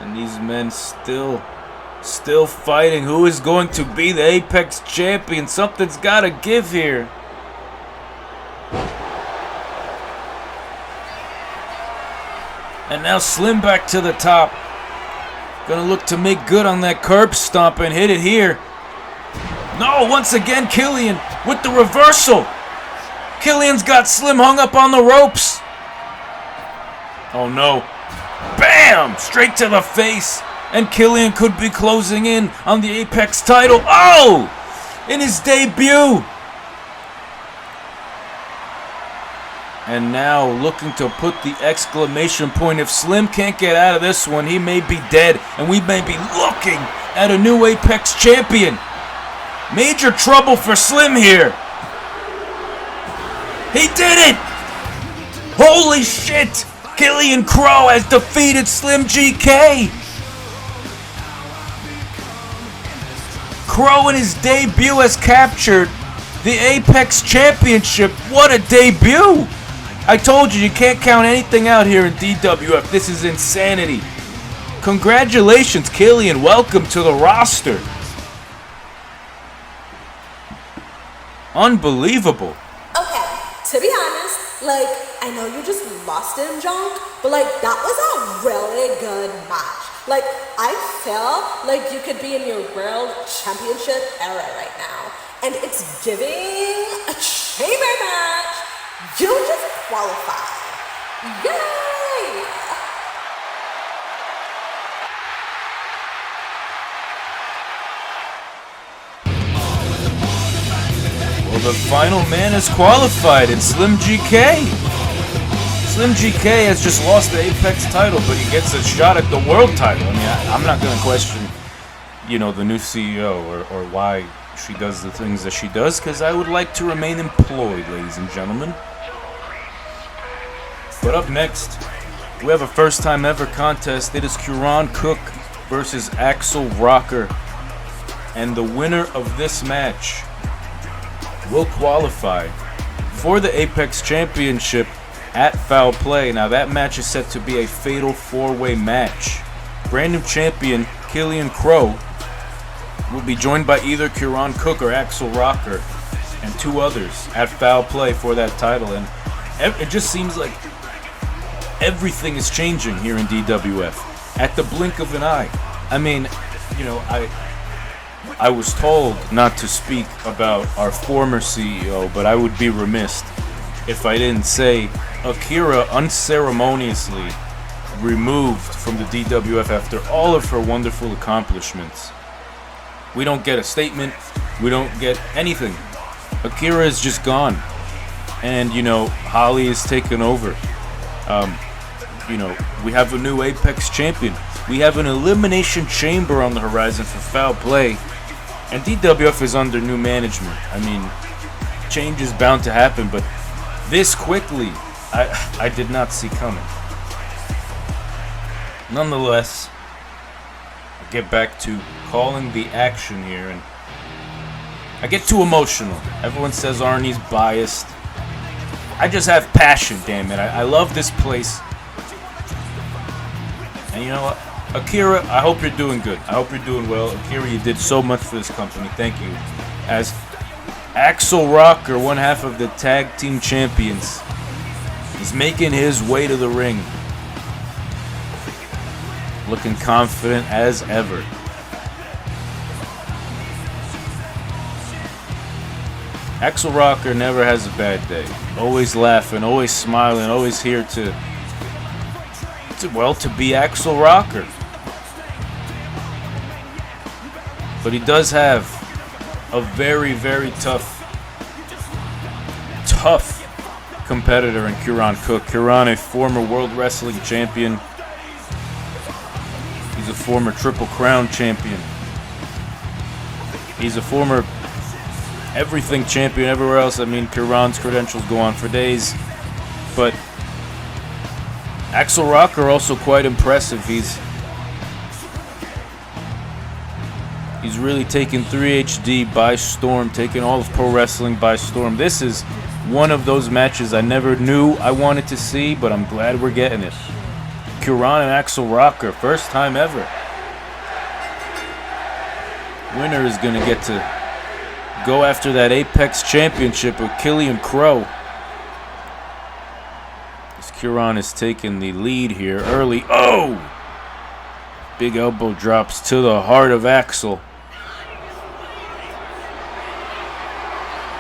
And these men still fighting. Who is going to be the Apex champion? Something's got to give here. And now Slim back to the top. Gonna look to make good on that curb stomp and hit it here. No, once again, Killian with the reversal. Killian's got Slim hung up on the ropes. Oh no. Bam! Straight to the face. And Killian could be closing in on the Apex title. Oh! In his debut. And now looking to put the exclamation point. If Slim can't get out of this one, he may be dead. And we may be looking at a new Apex champion. Major trouble for Slim here. He did it! Holy shit! Killian Crow has defeated Slim GK. Crow in his debut has captured the Apex Championship. What a debut! I told you can't count anything out here in DWF. This is insanity. Congratulations, Killian. Welcome to the roster. Unbelievable. Okay, to be honest, like, I know you just lost it in junk, but like, that was a really good match. Like, I feel like you could be in your world championship era right now. And it's giving a chamber match. You just qualify. Yay! Well, the final man is qualified. It's Slim GK. Slim GK has just lost the Apex title, but he gets a shot at the world title. I mean, I'm not going to question, the new CEO or why she does the things that she does, because I would like to remain employed, ladies and gentlemen. But up next, we have a first-time ever contest. It is Kieran Cook versus Axel Rocker. And the winner of this match will qualify for the Apex Championship at Foul Play. Now that match is set to be a fatal 4-way match. Brand new champion Killian Crow will be joined by either Kieran Cook or Axel Rocker and 2 others at Foul Play for that title. And it just seems like everything is changing here in DWF at the blink of an eye. I mean, I was told not to speak about our former CEO, but I would be remiss if I didn't say Akira unceremoniously removed from the DWF after all of her wonderful accomplishments. We don't get a statement. We don't get anything. Akira is just gone. And, Holly is taken over. We have a new Apex champion. We have an Elimination Chamber on the horizon for Foul Play. And DWF is under new management. I mean, change is bound to happen, but this quickly, I did not see coming. Nonetheless, I get back to calling the action here, and I get too emotional. Everyone says Arnie's biased. I just have passion, damn it. I love this place. And you know what? Akira, I hope you're doing good. I hope you're doing well. Akira, you did so much for this company. Thank you. As Axel Rocker, one half of the tag team champions, he's making his way to the ring. Looking confident as ever. Axel Rocker never has a bad day. Always laughing, always smiling, always here to be Axel Rocker. But he does have a very, very tough competitor in Kieran Cook. Kieran, a former World Wrestling Champion. He's a former Triple Crown Champion. He's a former everything champion everywhere else. I mean, Kieran's credentials go on for days. But Axel Rocker also quite impressive. He's really taken 3HD by storm, taking all of pro wrestling by storm. This is one of those matches I never knew I wanted to see, but I'm glad we're getting it. Kieran and Axel Rocker, first time ever. Winner is going to get to go after that Apex Championship with Killian Crow. As Kieran is taking the lead here early. Oh! Big elbow drops to the heart of Axel.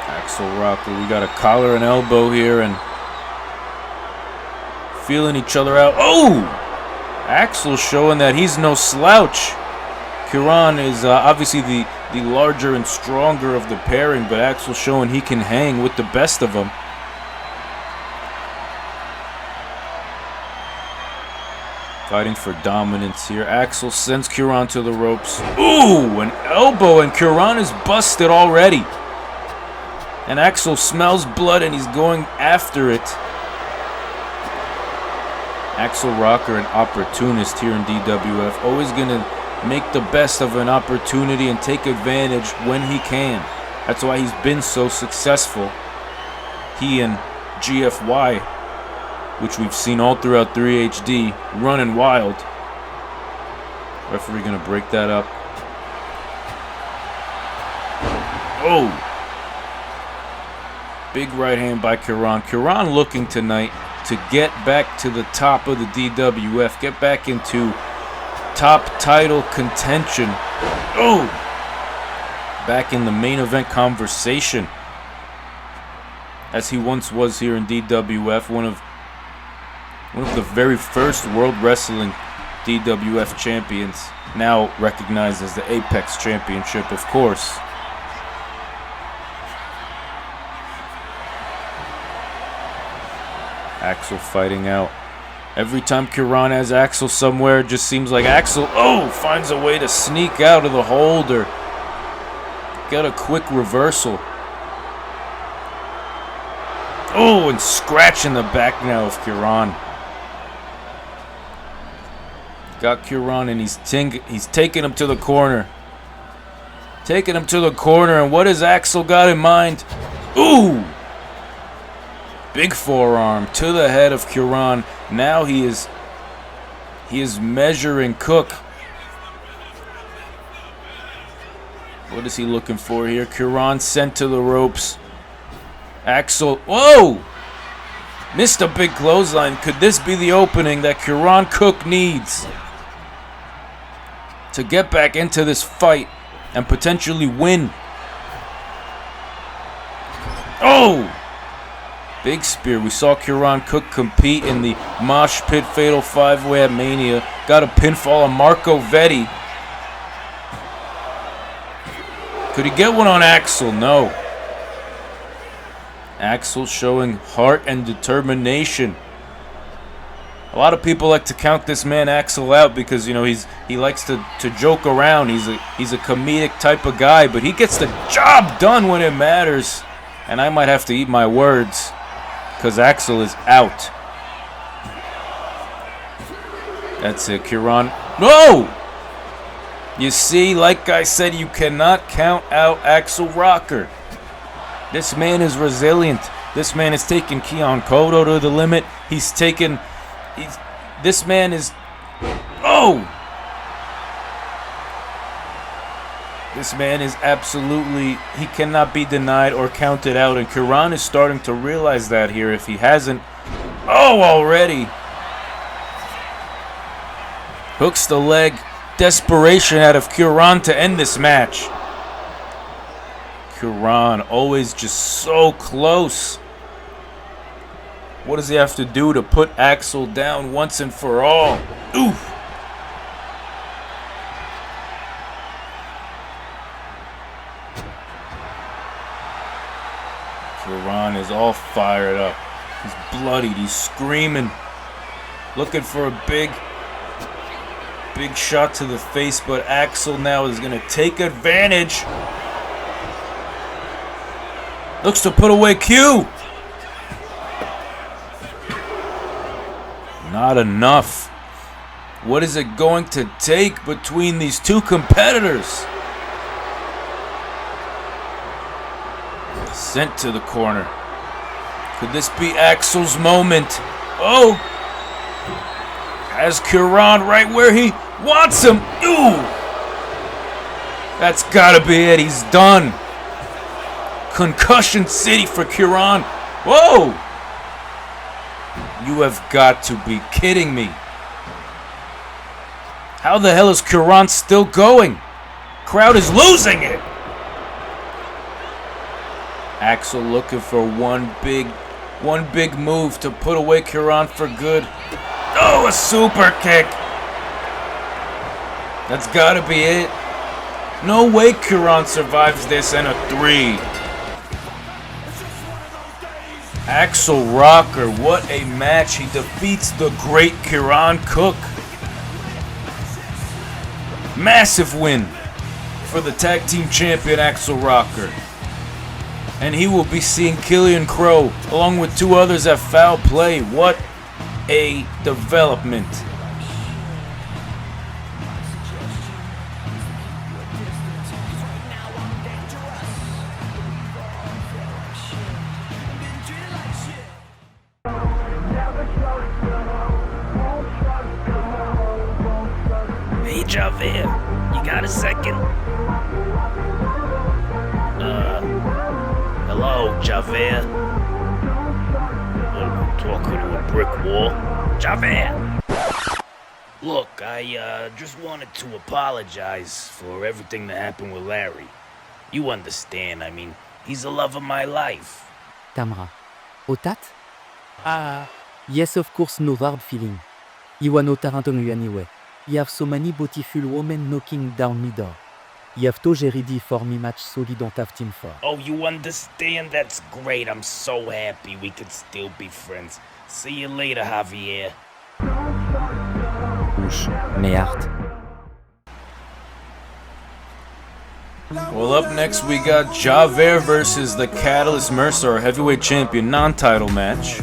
Axel Rocker, we got a collar and elbow here and feeling each other out. Oh! Axel showing that he's no slouch. Kieran is obviously the larger and stronger of the pairing, but Axel showing he can hang with the best of them. Fighting for dominance here. Axel sends Kieran to the ropes. Ooh, an elbow, and Kieran is busted already. And Axel smells blood and he's going after it. Axel Rocker, an opportunist here in DWF, always going to make the best of an opportunity and take advantage when he can. That's why he's been so successful. He and GFY, which we've seen all throughout 3HD, running wild. Referee going to break that up. Oh! Big right hand by Kieran. Kieran looking tonight to get back to the top of the DWF, get back into top title contention. Oh! Back in the main event conversation, as he once was here in DWF, one of the very first World Wrestling DWF champions, now recognized as the Apex Championship, of course. Axel fighting out. Every time Kieran has Axel somewhere, it just seems like Axel, finds a way to sneak out of the hold or get a quick reversal. Oh, and scratch in the back now of Kieran. Got Kieran and he's taking him to the corner. Taking him to the corner, and what has Axel got in mind? Ooh! Big forearm to the head of Kieran. Now he is measuring Cook. What is he looking for here? Kieran sent to the ropes. Axel, whoa! Missed a big clothesline. Could this be the opening that Kieran Cook needs to get back into this fight and potentially win? Oh! Big spear. We saw Kieran Cook compete in the Mosh Pit Fatal 5-Way at Mania. Got a pinfall on Marco Vetti. Could he get one on Axel? No. Axel showing heart and determination. A lot of people like to count this man Axel out because, he likes to joke around. He's a comedic type of guy, but he gets the job done when it matters. And I might have to eat my words, because Axel is out. That's it, Kieran. No! You see, like I said, you cannot count out Axel Rocker. This man is resilient. This man is taking Keon Kodo to the limit. This man is... Oh! This man is absolutely... He cannot be denied or counted out. And Kieran is starting to realize that here if he hasn't... Oh, already! Hooks the leg. Desperation out of Kieran to end this match. Kieran always just so close. What does he have to do to put Axel down once and for all? Oof! Kieran is all fired up. He's bloodied. He's screaming. Looking for a big shot to the face, but Axel now is going to take advantage. Looks to put away Q. Not enough. What is it going to take between these two competitors? Sent to the corner. Could this be Axel's moment? Oh! Has Kieran right where he wants him. Ooh! That's gotta be it. He's done. Concussion City for Kieran. Whoa! You have got to be kidding me. How the hell is Kuran still going? Crowd is losing it. Axel looking for one big move to put away Kuran for good. Oh, a super kick. That's gotta be it. No way Kuran survives this, and a 3. Axel Rocker, what a match. He defeats the great Kuran Cook. Massive win for the tag team champion Axel Rocker. And he will be seeing Killian Crow along with 2 others at Foul Play. What a development. Hey Javert, you got a second? Hello, Javert. I'm talking to a brick wall. Javert! Look, I just wanted to apologize for everything that happened with Larry. You understand, I mean, he's the love of my life. Tamra. Otat? Yes, of course, no hard feeling. You are no Tarantonu anyway. You have so many beautiful women knocking down me door. You have to ready for me match so you don't have team for. Oh, you understand? That's great. I'm so happy we could still be friends. See you later, Javier. Merde. Well, up next we got Javert versus the Catalyst Mercer, our heavyweight champion, non-title match.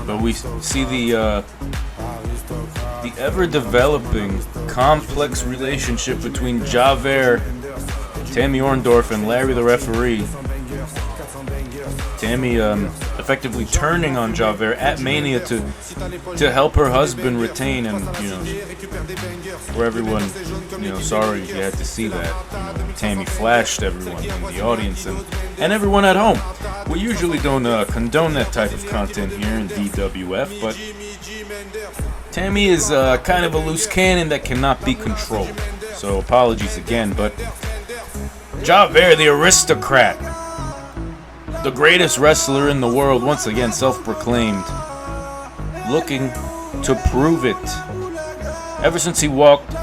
But we see the ever-developing, complex relationship between Javert, Tammy Orndorff, and Larry the referee. Tammy effectively turning on Javert at Mania to help her husband retain, and for everyone, sorry you had to see that. Tammy flashed everyone in the audience and everyone at home. We usually don't condone that type of content here in DWF, but Tammy is kind of a loose cannon that cannot be controlled. So apologies again, but Javert, the aristocrat, the greatest wrestler in the world, once again self-proclaimed, looking to prove it. Ever since he walked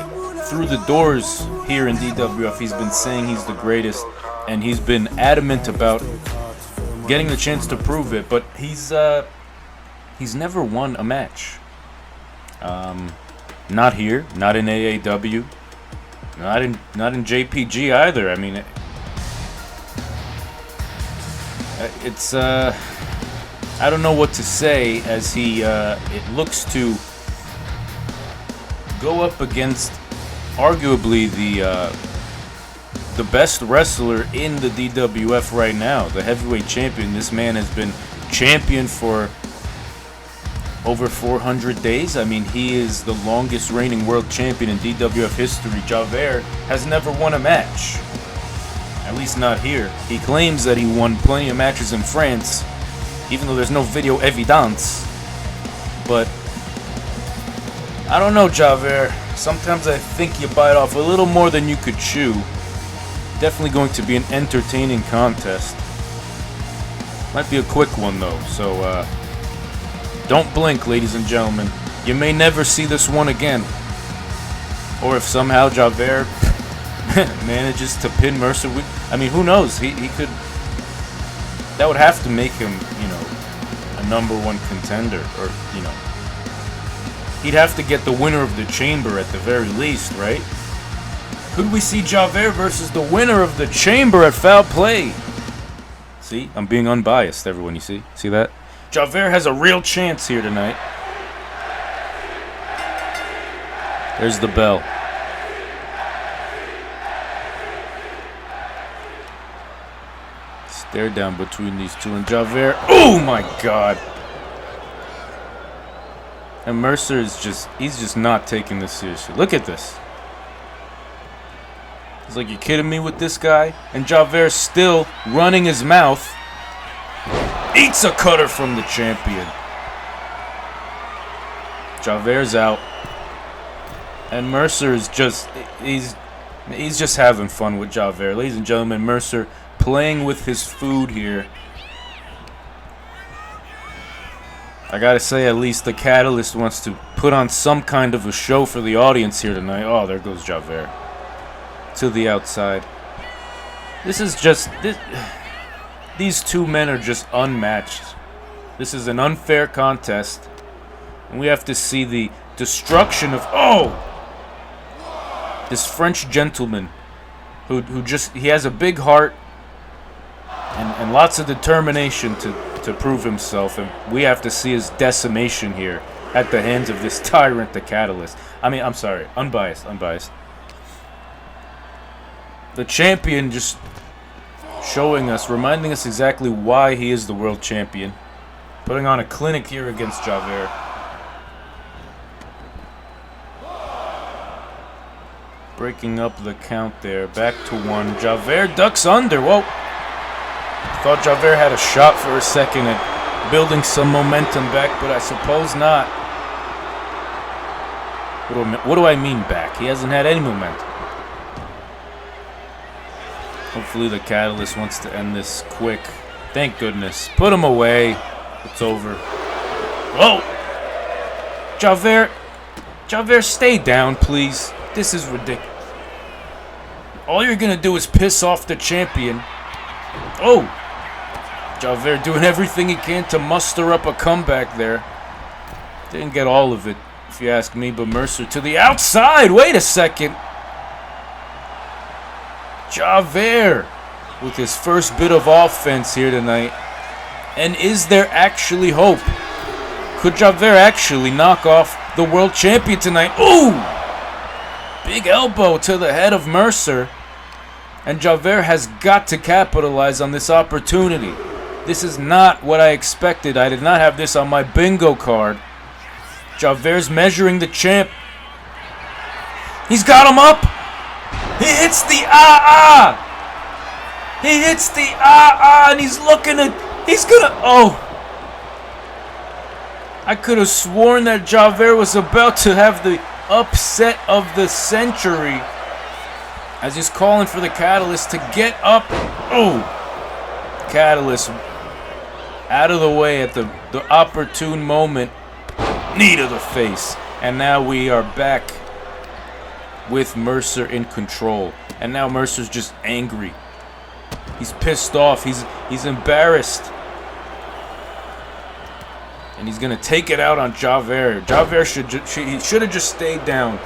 through the doors here in DWF, he's been saying he's the greatest, and he's been adamant about getting the chance to prove it, but he's never won a match. Not here, not in AAW, not in JPG either. I mean, it's I don't know what to say as he it looks to go up against arguably the best wrestler in the DWF right now, the heavyweight champion. This man has been champion for over 400 days. I mean, he is the longest reigning world champion in DWF history. Javert has never won a match. At least not here. He claims that he won plenty of matches in France, even though there's no video evidence. But I don't know, Javert. Sometimes I think you bite off a little more than you could chew. Definitely going to be an entertaining contest. Might be a quick one though, so don't blink, ladies and gentlemen. You may never see this one again. Or if somehow Javert manages to pin Mercer, I mean, who knows? He could. That would have to make him, a #1 contender, or he'd have to get the winner of the Chamber at the very least, right? Could we see Javert versus the winner of the Chamber at Foul Play? See, I'm being unbiased, everyone. You see that? Javert has a real chance here tonight. There's the bell. Stare down between these two, and Javert. Oh my God! And Mercer is he's just not taking this seriously. Look at this. He's like, you kidding me with this guy? And Javert's still running his mouth. Eats a cutter from the champion. Javert's out. And Mercer is he's just having fun with Javert. Ladies and gentlemen, Mercer playing with his food here. I gotta say, at least the Catalyst wants to put on some kind of a show for the audience here tonight. Oh, there goes Javert. To the outside. This is just... These two men are just unmatched. This is an unfair contest. And we have to see the destruction of... Oh! This French gentleman who just... He has a big heart and lots of determination to prove himself. And we have to see his decimation here at the hands of this tyrant, the Catalyst. I mean, I'm sorry. Unbiased. The champion just showing us, reminding us exactly why he is the world champion. Putting on a clinic here against Javert. Breaking up the count there. Back to 1. Javert ducks under. Whoa. Thought Javert had a shot for a second at building some momentum back, but I suppose not. What do I mean back? He hasn't had any momentum. Hopefully the Catalyst wants to end this quick. Thank goodness. Put him away. It's over. Whoa! Javert, stay down, please. This is ridiculous. All you're gonna do is piss off the champion. Oh! Javert doing everything he can to muster up a comeback there. Didn't get all of it, if you ask me, but Mercer to the outside! Wait a second! Javert with his first bit of offense here tonight. And is there actually hope? Could Javert actually knock off the world champion tonight? Ooh! Big elbow to the head of Mercer. And Javert has got to capitalize on this opportunity. This is not what I expected. I did not have this on my bingo card. Javert's measuring the champ. He's got him up. He hits the He hits the and he's looking at... He's gonna... Oh. I could have sworn that Javert was about to have the upset of the century as he's calling for the Catalyst to get up. Oh. Catalyst out of the way at the opportune moment. Knee to the face. And now we are back with Mercer in control. And now Mercer's just angry. He's pissed off. He's embarrassed. And he's going to take it out on Javert. Javert should have just stayed down.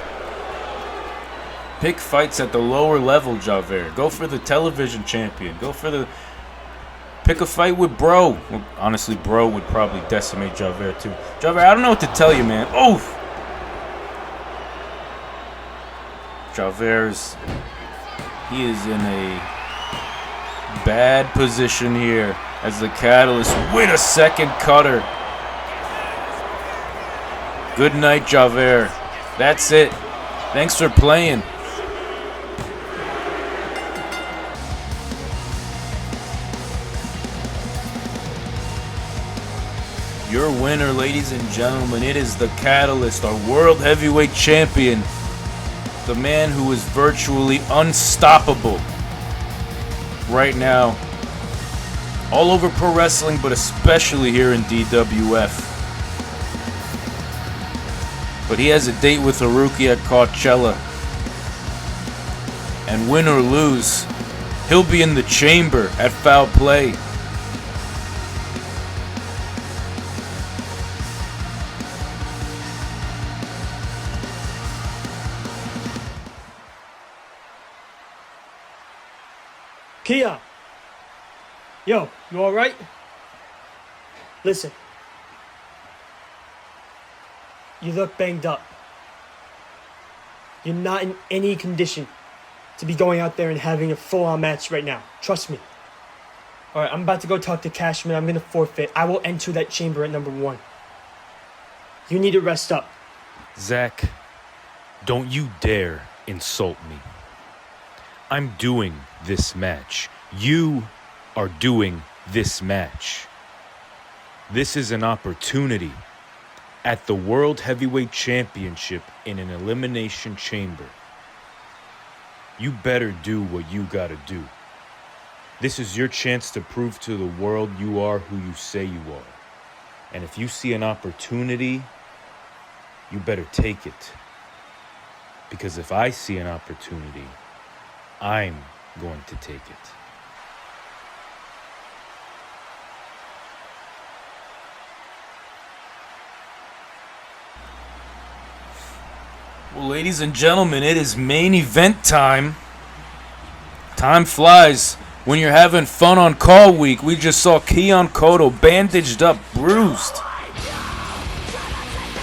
Pick fights at the lower level, Javert. Go for the television champion. Go for the... Pick a fight with Bro. Well, honestly, Bro would probably decimate Javert too. Javert, I don't know what to tell you, man. Oh! He is in a bad position here as the Catalyst with a second cutter. Good night, Javert. That's it. Thanks for playing. Your winner, ladies and gentlemen, it is the Catalyst, our World Heavyweight Champion. The man who is virtually unstoppable right now. All over pro wrestling, but especially here in DWF. But he has a date with a rookie at Coachella. And win or lose, he'll be in the chamber at Foul Play. Kia! Yo, you alright? Listen. You look banged up. You're not in any condition to be going out there and having a full-on match right now. Trust me. Alright, I'm about to go talk to Cashman. I'm gonna forfeit. I will enter that chamber at number 1. You need to rest up. Zach, don't you dare insult me. I'm doing this match. You are doing this match. This is an opportunity. at the World Heavyweight Championship in an elimination chamber. You better do what you gotta do. This is your chance to prove to the world you are who you say you are. And if you see an opportunity, you better take it. Because if I see an opportunity, I'm going to take it. Well, ladies and gentlemen, it is main event time. Time flies when you're having fun on CAWWEEK. We just saw Keon Koto bandaged up, bruised.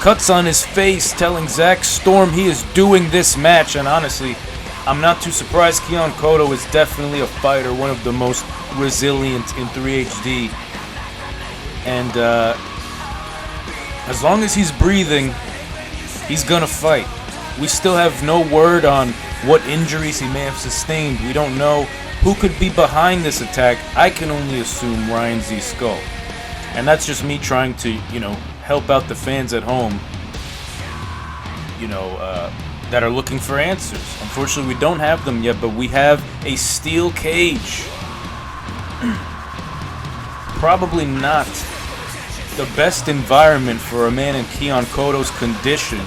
Cuts on his face telling Zach Storm he is doing this match. And honestly, I'm not too surprised. Keon Koto is definitely a fighter, one of the most resilient in 3HD. And as long as he's breathing, he's gonna fight. We still have no word on what injuries he may have sustained. We don't know who could be behind this attack. I can only assume Ryan Z. Skull. And that's just me trying to, help out the fans at home, that are looking for answers. Unfortunately, we don't have them yet, but we have a steel cage. Probably not the best environment for a man in Keon Koto's condition,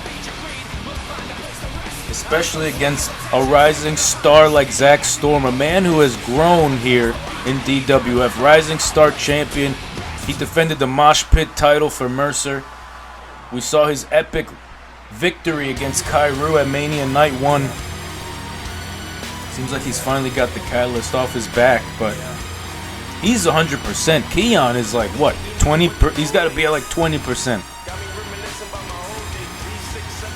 especially against a rising star like Zach Storm, a man who has grown here in DWF. Rising Star champion. He defended the Mosh Pit title for Mercer. We saw his epic victory against Kairu at Mania Night 1. Seems like he's finally got the catalyst off his back, but he's 100%. Keon is like, what, 20? He's got to be at like 20%.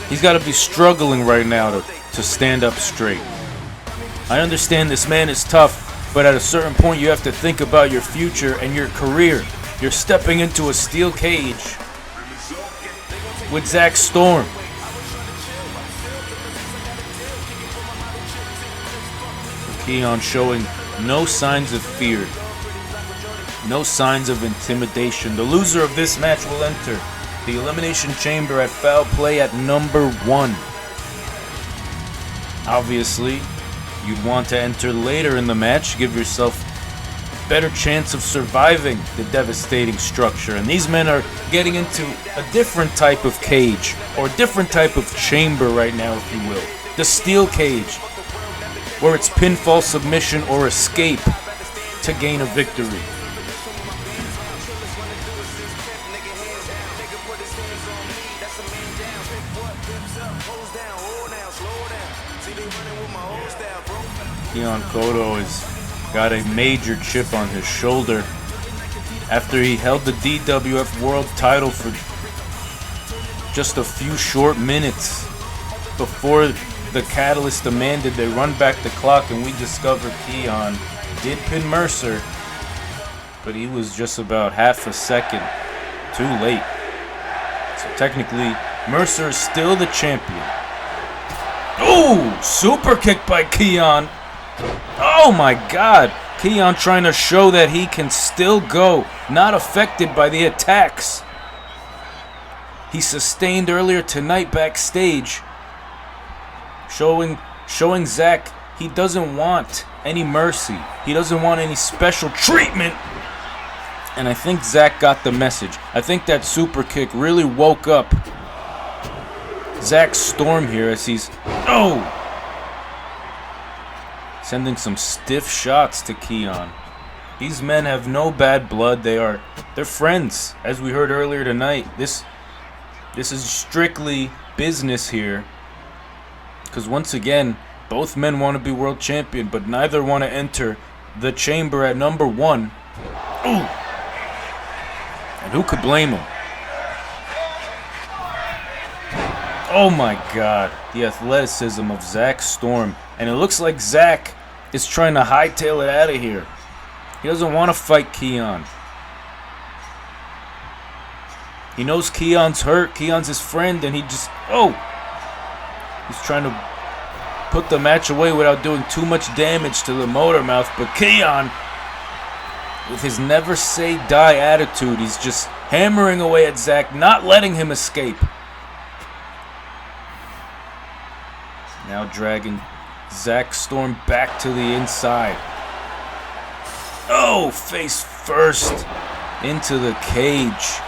He's got to be struggling right now to stand up straight. I understand this man is tough, but at a certain point you have to think about your future and your career. You're stepping into a steel cage with Zach Storm. Keon showing no signs of fear, no signs of intimidation. The loser of this match will enter the Elimination Chamber at Foul Play at number 1. Obviously, you'd want to enter later in the match, give yourself better chance of surviving the devastating structure. And these men are getting into a different type of cage, or a different type of chamber right now, if you will. The steel cage, where it's pinfall, submission, or escape to gain a victory. Keon Koto has got a major chip on his shoulder after he held the DWF World title for just a few short minutes before the catalyst demanded they run back the clock, and we discovered Keon did pin Mercer, but he was just about half a second too late. So technically, Mercer is still the champion. Ooh, super kick by Keon. Oh my God. Keon trying to show that he can still go, not affected by the attacks he sustained earlier tonight backstage. Showing Zach he doesn't want any mercy. He doesn't want any special treatment. And I think Zach got the message. I think that super kick really woke up Zach Storm here as he's sending some stiff shots to Keon. These men have no bad blood. They're friends, as we heard earlier tonight. This is strictly business here. Because once again, both men want to be world champion, but neither want to enter the chamber at number 1. Ooh. And who could blame him? Oh my God, the athleticism of Zach Storm. And it looks like Zach is trying to hightail it out of here. He doesn't want to fight Keon. He knows Keon's hurt. Keon's his friend, and he's trying to put the match away without doing too much damage to the motor mouth. But Keon, with his never say die attitude, he's just hammering away at Zack, not letting him escape. Now dragging Zack Storm back to the inside. Oh, face first into the cage.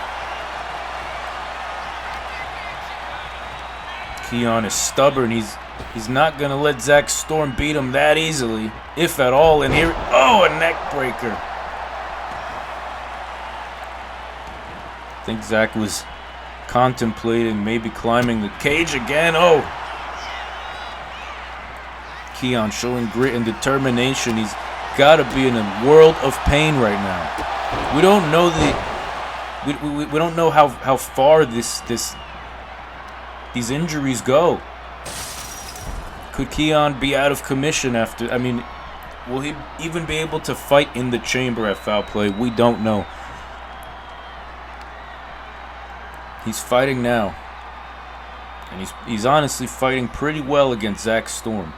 Keon is stubborn. He's not going to let Zack Storm beat him that easily, if at all. And here, oh, a neck breaker. I think Zack was contemplating maybe climbing the cage again. Oh. Keon showing grit and determination. He's got to be in a world of pain right now. We don't know we don't know how far these injuries go. Could Keon be out of commission after? I mean, will he even be able to fight in the chamber at Foul Play? We don't know. He's fighting now, and he's honestly fighting pretty well against Zack Storm.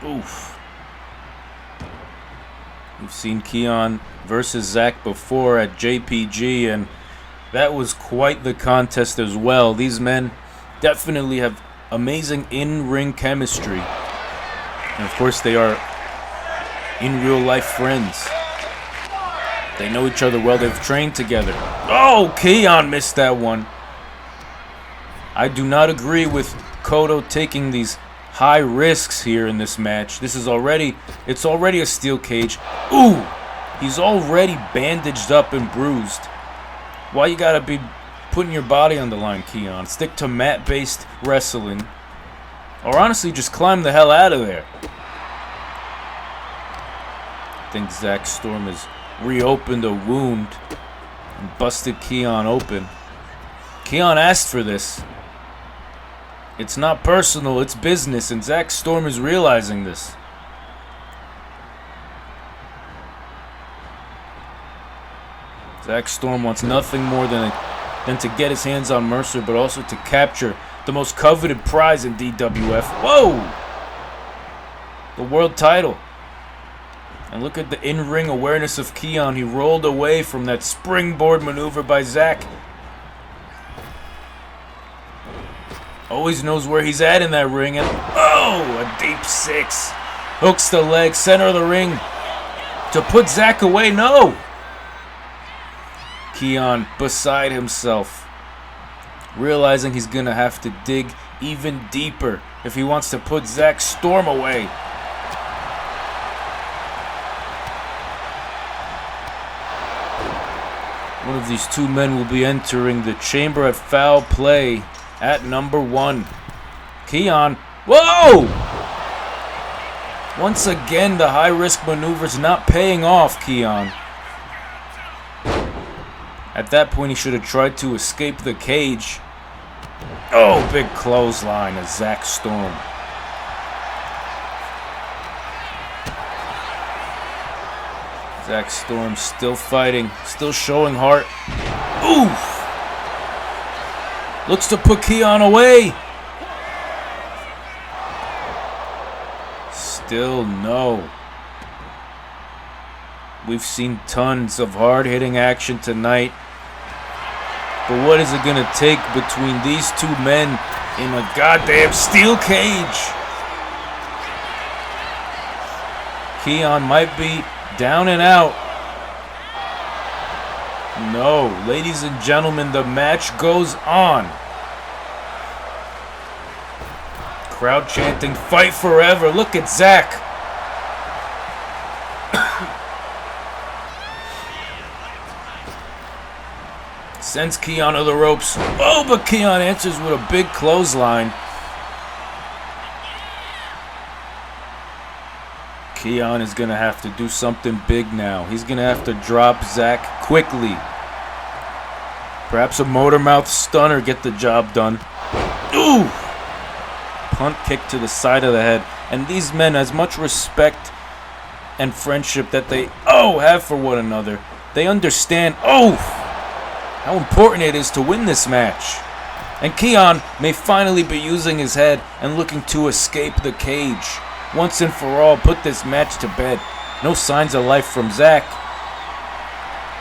Oof. We've seen Keon versus Zack before at JPG, and that was quite the contest as well. These men definitely have amazing in-ring chemistry. And of course, they are in real life friends. They know each other well. They've trained together. Oh, Keon missed that one. I do not agree with Cotto taking these high risks here in this match. It's already a steel cage. Ooh, he's already bandaged up and bruised. Why you gotta be putting your body on the line, Keon? Stick to mat-based wrestling. Or honestly, just climb the hell out of there. I think Zack Storm has reopened a wound and busted Keon open. Keon asked for this. It's not personal, it's business, and Zack Storm is realizing this. Zack Storm wants nothing more than to get his hands on Mercer, but also to capture the most coveted prize in DWF. Whoa! The world title. And look at the in-ring awareness of Keon. He rolled away from that springboard maneuver by Zack. Always knows where he's at in that ring. And oh, a deep six. Hooks the leg, center of the ring. To put Zack away, no. Keon beside himself. Realizing he's going to have to dig even deeper if he wants to put Zack Storm away. One of these two men will be entering the chamber at Foul Play at number 1. Keon. Whoa! Once again, the high-risk maneuver's not paying off, Keon. At that point, he should have tried to escape the cage. Oh, big clothesline of Zack Storm. Zack Storm still fighting, still showing heart. Oof! Looks to put Keon away. Still no. We've seen tons of hard-hitting action tonight. But what is it going to take between these two men in a goddamn steel cage? Keon might be down and out. No, ladies and gentlemen, the match goes on. Crowd chanting, "Fight forever." Look at Zack. Sends Keon to the ropes. Oh, but Keon answers with a big clothesline. Keon is going to have to do something big now. He's going to have to drop Zack quickly. Perhaps a motor mouth stunner get the job done. Ooh! Punt kick to the side of the head. And these men, as much respect and friendship that they have for one another, they understand how important it is to win this match. And Keon may finally be using his head and looking to escape the cage. Once and for all, put this match to bed. No signs of life from Zack.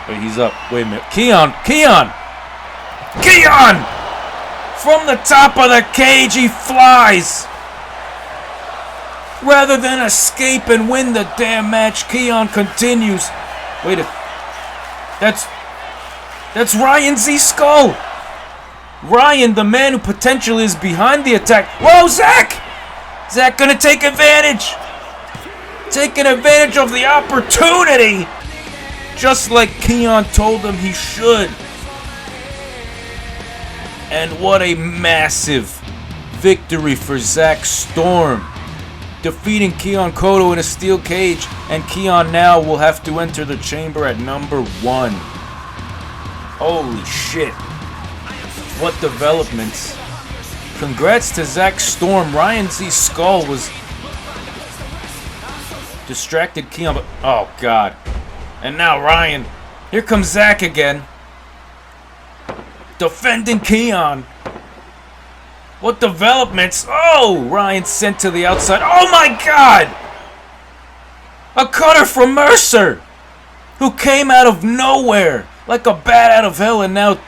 But he's up. Wait a minute. Keon! From the top of the cage, he flies! Rather than escape and win the damn match, Keon continues. Wait a... That's Ryan Z. Skull! Ryan, the man who potentially is behind the attack. Whoa, Zack! Zack gonna take advantage! Taking advantage of the opportunity! Just like Keon told him he should. And what a massive victory for Zack Storm. Defeating Keon Kodo in a steel cage, and Keon now will have to enter the chamber at number 1. Holy shit. What developments. Congrats to Zack Storm. Ryan Z. Skull was distracted Keon, but oh god. And now Ryan. Here comes Zack again. Defending Keon. What developments? Oh! Ryan sent to the outside. Oh my god! A cutter from Mercer! Who came out of nowhere like a bat out of hell, and now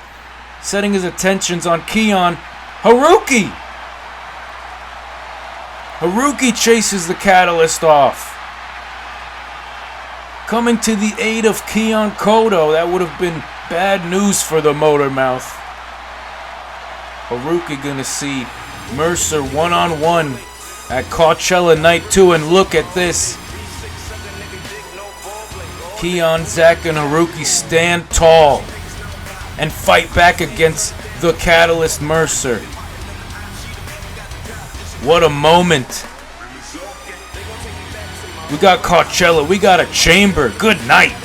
setting his attentions on Keon. Haruki! Haruki chases the Catalyst off. Coming to the aid of Keon Kodo. That would have been bad news for the Motor Mouth. Haruki gonna see Mercer one-on-one at Coachella Night 2, and look at this. Keon, Zack, and Haruki stand tall and fight back against the Catalyst Mercer. What a moment. We got Coachella, we got a chamber. Good night.